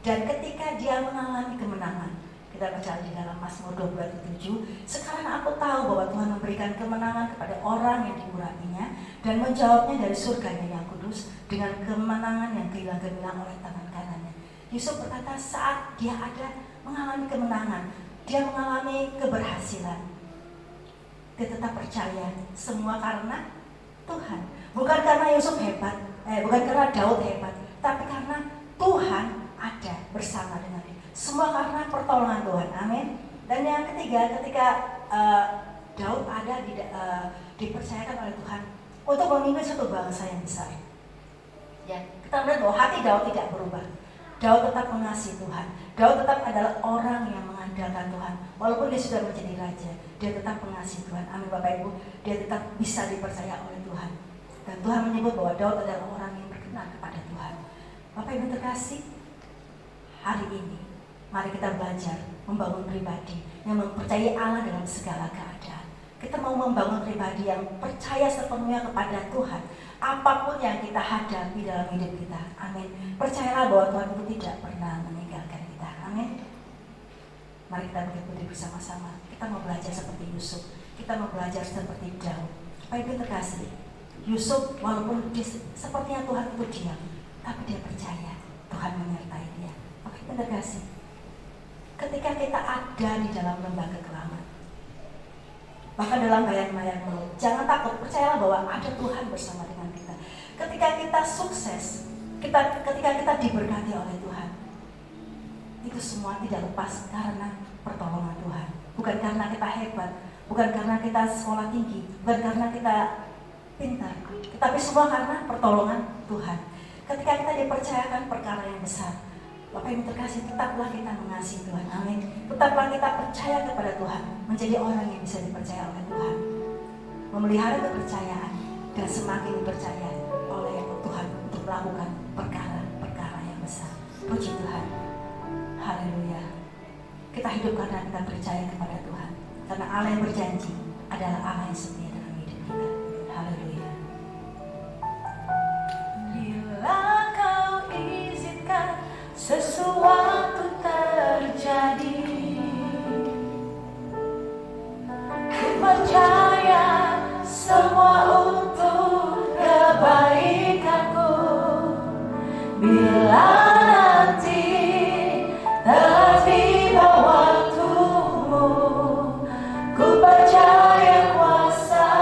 [SPEAKER 3] Dan ketika dia mengalami kemenangan, kita baca di dalam Mazmur 27, sekarang aku tahu bahwa Tuhan memberikan kemenangan kepada orang yang diurapinya dan menjawabnya dari surganya yang kudus dengan kemenangan yang gemilang oleh tangan kanannya. Yusuf berkata saat dia ada mengalami kemenangan, dia mengalami keberhasilan, dia tetap percaya semua karena Tuhan. Bukan karena Yusuf hebat, bukan karena Daud hebat, tapi karena Tuhan ada bersama dengan dia. Semua karena pertolongan Tuhan. Amin. Dan yang ketiga, ketika Daud ada dipercayakan oleh Tuhan untuk memimpin suatu bangsa yang besar. Ya, kita melihat bahwa hati Daud tidak berubah. Daud tetap mengasihi Tuhan. Daud tetap adalah orang yang mengandalkan Tuhan. Walaupun dia sudah menjadi raja, dia tetap mengasihi Tuhan. Amin Bapak Ibu. Dia tetap bisa dipercaya oleh Tuhan. Dan Tuhan menyebut bahwa Daud adalah orang yang berkenan kepada Tuhan. Bapak Ibu terkasih, hari ini mari kita belajar membangun pribadi yang mempercayai Allah dalam segala keadaan. Kita mau membangun pribadi yang percaya sepenuhnya kepada Tuhan, apapun yang kita hadapi dalam hidup kita. Amin. Percayalah bahwa Tuhan itu tidak pernah meninggalkan kita. Amin. Mari kita berdiri bersama-sama. Kita mau belajar seperti Yusuf. Kita mau belajar seperti Daud. Bapak Ibu terkasih, Yusuf walaupun sepertinya Tuhan itu diam, tapi dia percaya Tuhan menyertai dia. Bapak Ibu terkasih, ketika kita ada di dalam lembah kekelaman, bahkan dalam bayang-bayang maut, jangan takut, percayalah bahwa ada Tuhan bersama dengan kita. Ketika kita sukses, ketika kita diberkati oleh Tuhan, itu semua tidak lepas karena pertolongan Tuhan. Bukan karena kita hebat, bukan karena kita sekolah tinggi, bukan karena kita pintar, tetapi semua karena pertolongan Tuhan. Ketika kita dipercayakan perkara yang besar, Bapak Ibu terkasih, tetaplah kita mengasihi Tuhan. Amin. Tetaplah kita percaya kepada Tuhan, menjadi orang yang bisa dipercaya oleh Tuhan, memelihara kepercayaan dan semakin dipercaya oleh Tuhan untuk melakukan perkara-perkara yang besar. Puji Tuhan. Haleluya. Kita hidup karena kita percaya kepada Tuhan, karena Allah yang berjanji adalah Allah yang setia dalam hidup kita. Haleluya.
[SPEAKER 2] Bila kau izinkan sesuatu terjadi, ku percaya semua untuk kebaikanku. Bila nanti telah tiba waktumu, ku percaya kuasa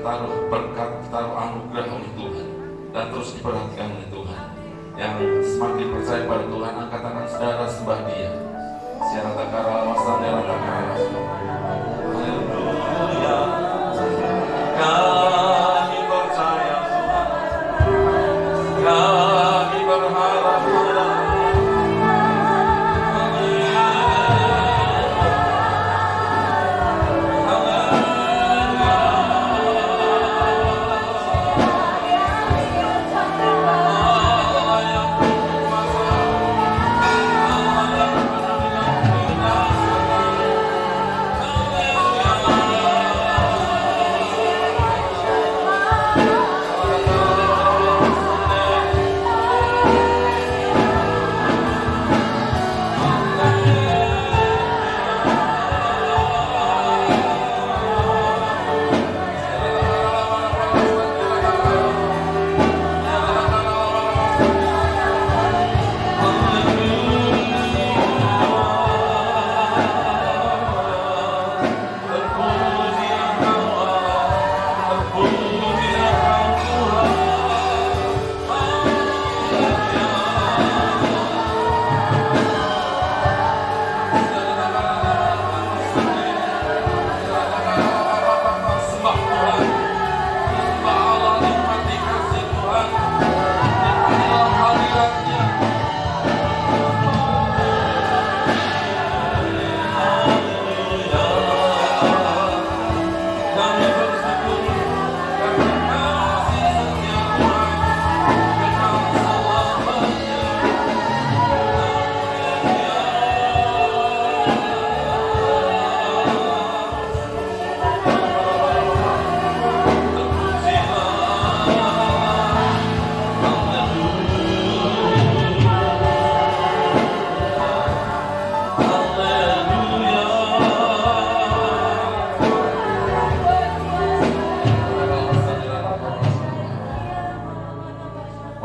[SPEAKER 1] taruh berkat, taruh anugerah oleh Tuhan, dan terus diperhatikan oleh Tuhan. Yang semakin percaya pada Tuhan, angkat tangan saudara, sembah Dia. Siara takara wasana takara. Haleluya. Kami percaya Tuhan. Kami berharap pada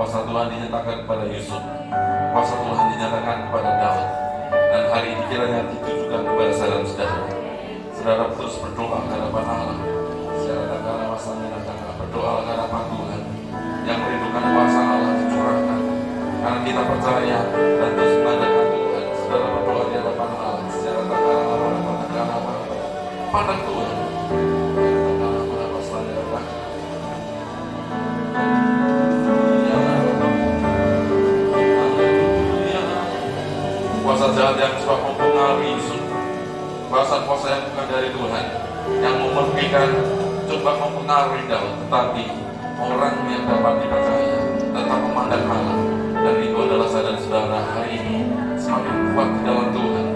[SPEAKER 1] kuasa Tuhan dinyatakan kepada Yusuf, kuasa Tuhan dinyatakan kepada Daud, dan hari ini kiranya ditujukan kepada saudara-saudara. Saudara terus berdoa ke hadapan Allah. Secara takara wasana takara, berdoa ke hadapan Tuhan yang merindukan kuasa Allah dicurahkan. Karena kita percaya dan terus mengandalkan Tuhan. Saudara berdoa di hadapan Allah. Secara takara pada Tuhan. Kuasa jahat yang suka mempengaruhi Yusuf, kuasa-kuasa yang bukan dari Tuhan, yang memerlukan coba mempengaruhi Daud, tetapi orang yang dapat dipercaya tetap memandang Allah, dan itu adalah saudara-saudara hari ini semakin kuat di dalam Tuhan.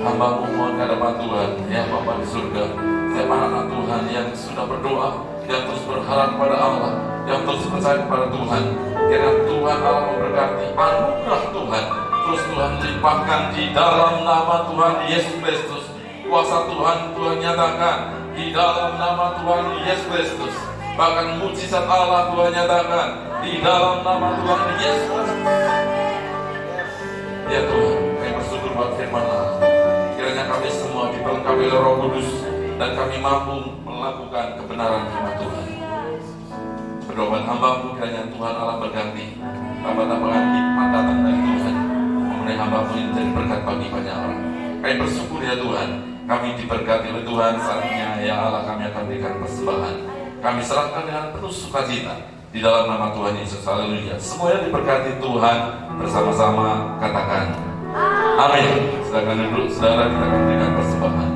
[SPEAKER 1] Hamba mohon ke hadapan Tuhan, ya Bapa di surga, setiap anak Tuhan yang sudah berdoa, yang terus berharap pada Allah, yang terus percaya kepada Tuhan, kiranya Tuhan Allah memberkati anugerah Tuhan. Terus Tuhan limpahkan di dalam nama Tuhan Yesus Kristus. Kuasa Tuhan nyatakan di dalam nama Tuhan Yesus Kristus. Bahkan mujizat Allah Tuhan nyatakan di dalam nama Tuhan Yesus Kristus. Ya Tuhan, kami bersyukur buat firman Allah. Kiranya kami semua diperlengkapi oleh Roh Kudus dan kami mampu melakukan kebenaran firman Tuhan. Berdoa hamba-Mu kiranya Tuhan Allah berganti tambah-tambahan hikmat datang dari Tuhan. Mengenai hamba-Mu ini menjadi berkat bagi banyak orang. Kami bersyukur ya Tuhan, kami diberkati oleh Tuhan. Saatnya ya Allah kami akan berikan persembahan. Kami serahkan dengan penuh sukacita di dalam nama Tuhan Yesus. Haleluya. Semuanya diberkati Tuhan. Bersama-sama katakan amin. Silakan duduk saudara, kita akan berikan persembahan.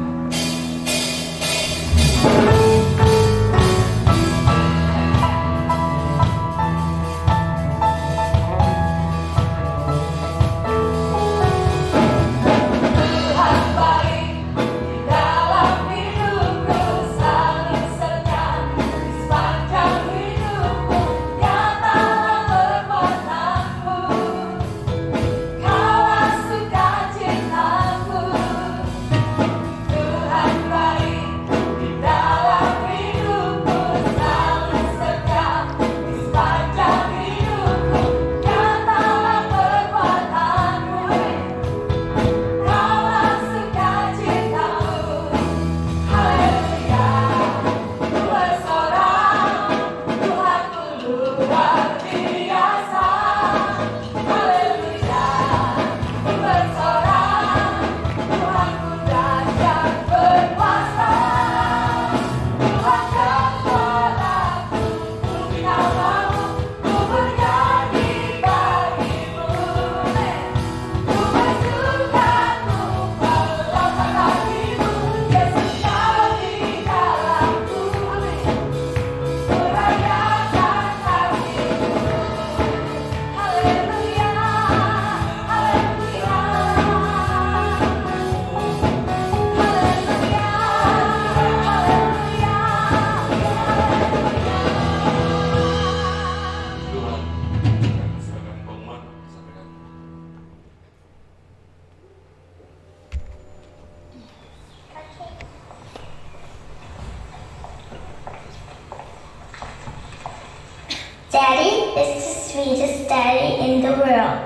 [SPEAKER 4] Daddy is the sweetest daddy in the world.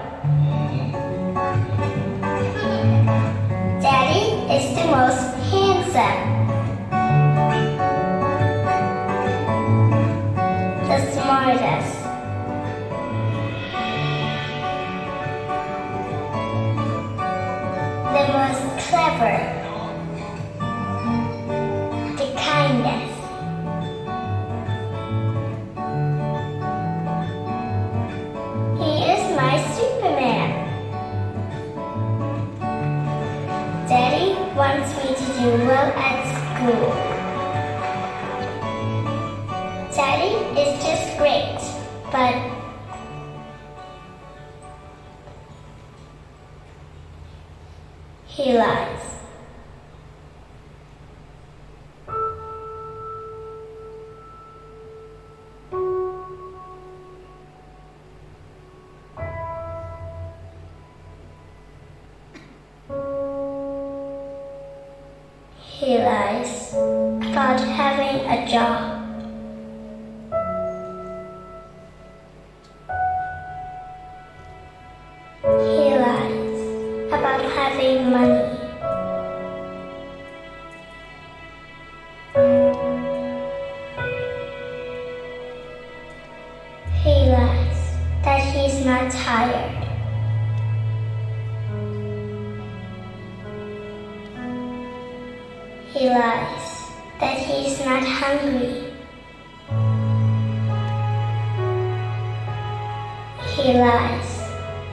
[SPEAKER 4] Daddy is the most handsome, the smartest, the most clever, the kindest. He is my Superman. Daddy wants me to do well at school. Daddy is just great, but he lies. He lies about having a job. He lies about having money. He lies that he's not tired. He lies that he's not hungry. He lies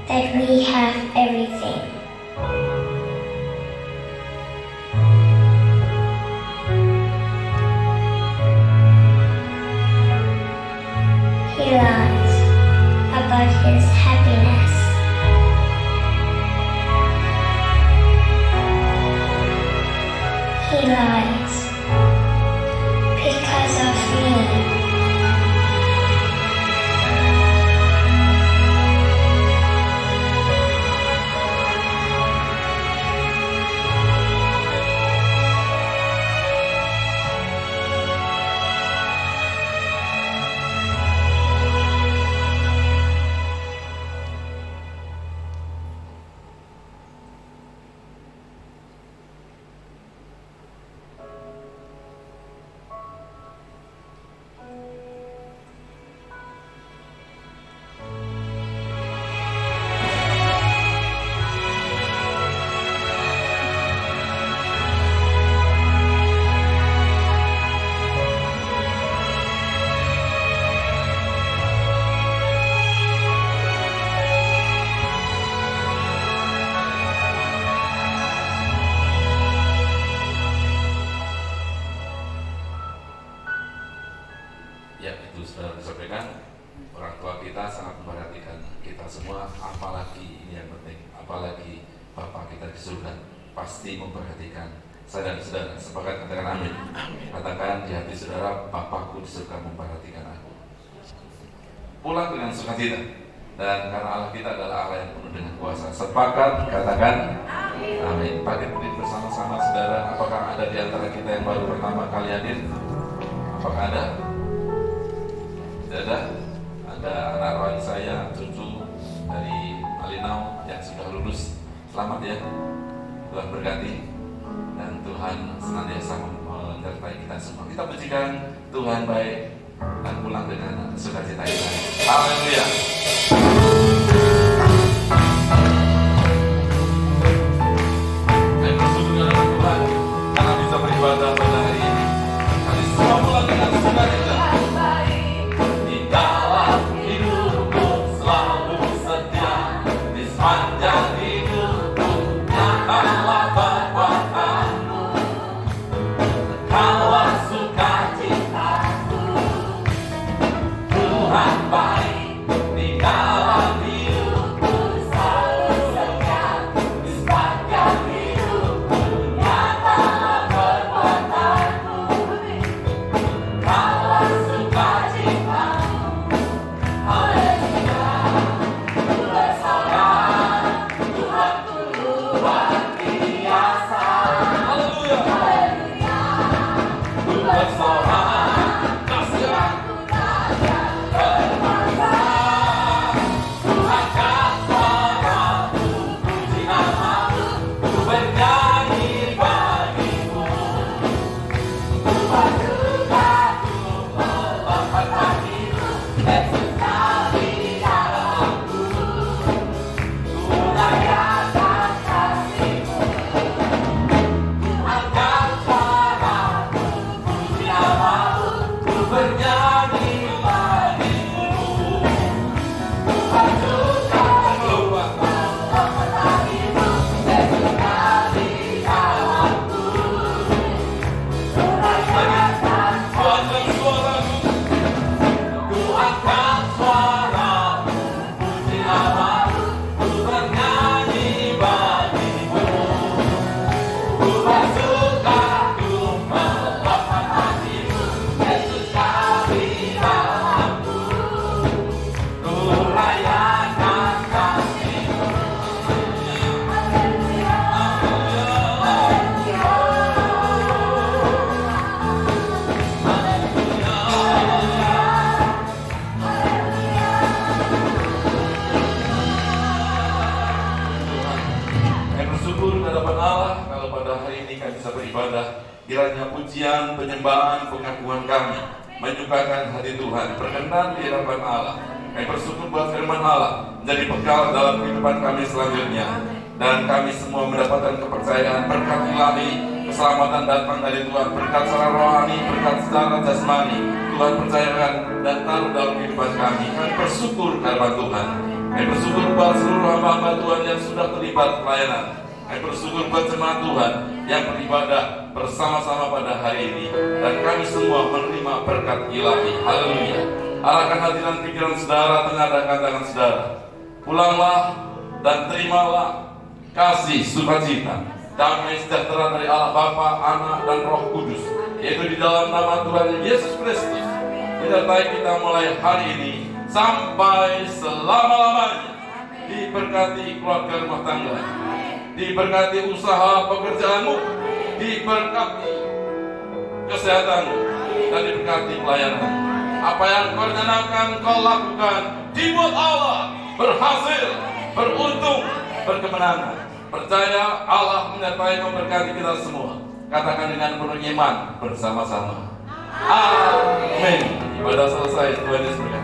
[SPEAKER 4] that we have everything. He lies about his happiness. He lies because of me.
[SPEAKER 1] Ya, itu sudah disampaikan. Orang tua kita sangat memperhatikan kita semua, apalagi ini yang penting, apalagi Bapak kita di surga pasti memperhatikan. Saya dan saudara sepakat katakan amin. Katakan di hati saudara, Bapakku di surga memperhatikan aku. Pulang dengan sukacita, dan karena Allah kita adalah Allah yang penuh dengan kuasa. Sepakat katakan amin. Pakai berdiri bersama-sama saudara. Apakah ada di antara kita yang baru pertama kali hadir? Apakah ada? Ada anak rohani saya, cucu dari Malinau yang sudah lulus. Selamat ya, Tuhan berkati dan Tuhan senantiasa menyertai kita semua. Kita pujikan Tuhan baik dan pulang dengan sukacita kita. Haleluya. Saya bersyukur kepada Tuhan karena bisa beribadah pada hari ini. Kami semua pulang dengan sukacita. Panjang hidupku, nyatalah perbuatanmu, kawan sukacitaku. Tuhan baik di dalam penyembahan, pengakuan kami menyukakan hati Tuhan, berkenan di hadapan Allah. Kami bersyukur buat firman Allah menjadi bekal dalam kehidupan kami selanjutnya, dan kami semua mendapatkan kepercayaan berkat ilahi, keselamatan datang dari Tuhan, berkat secara rohani, berkat secara jasmani Tuhan percayakan dan taruh dalam kehidupan kami. Kami bersyukur karena Tuhan. Kami bersyukur buat seluruh hamba-hamba Tuhan yang sudah terlibat pelayanan. Kami bersyukur buat jemaat Tuhan yang beribadah bersama-sama pada hari ini, dan kami semua menerima berkat ilahi. Haleluya. Arahkan hati dan pikiran saudara, tengadahkan tangan saudara. Pulanglah dan terimalah kasih, sukacita, damai sejahtera dari Allah Bapa, Anak, dan Roh Kudus, yaitu di dalam nama Tuhan Yesus Kristus, menyertai kita mulai hari ini sampai selama-lamanya. Diberkati keluarga rumah tangga, diberkati usaha pekerjaanmu, diberkati kesehatanmu, dan diberkati pelayananmu. Apa yang kau rencanakan, kau lakukan, dibuat Allah berhasil, beruntung, berkemenangan. Percaya Allah menyertai memberkati kita semua. Katakan dengan penuh iman bersama-sama. Amin. Ibadah selesai. Tuhan Yesus berkati.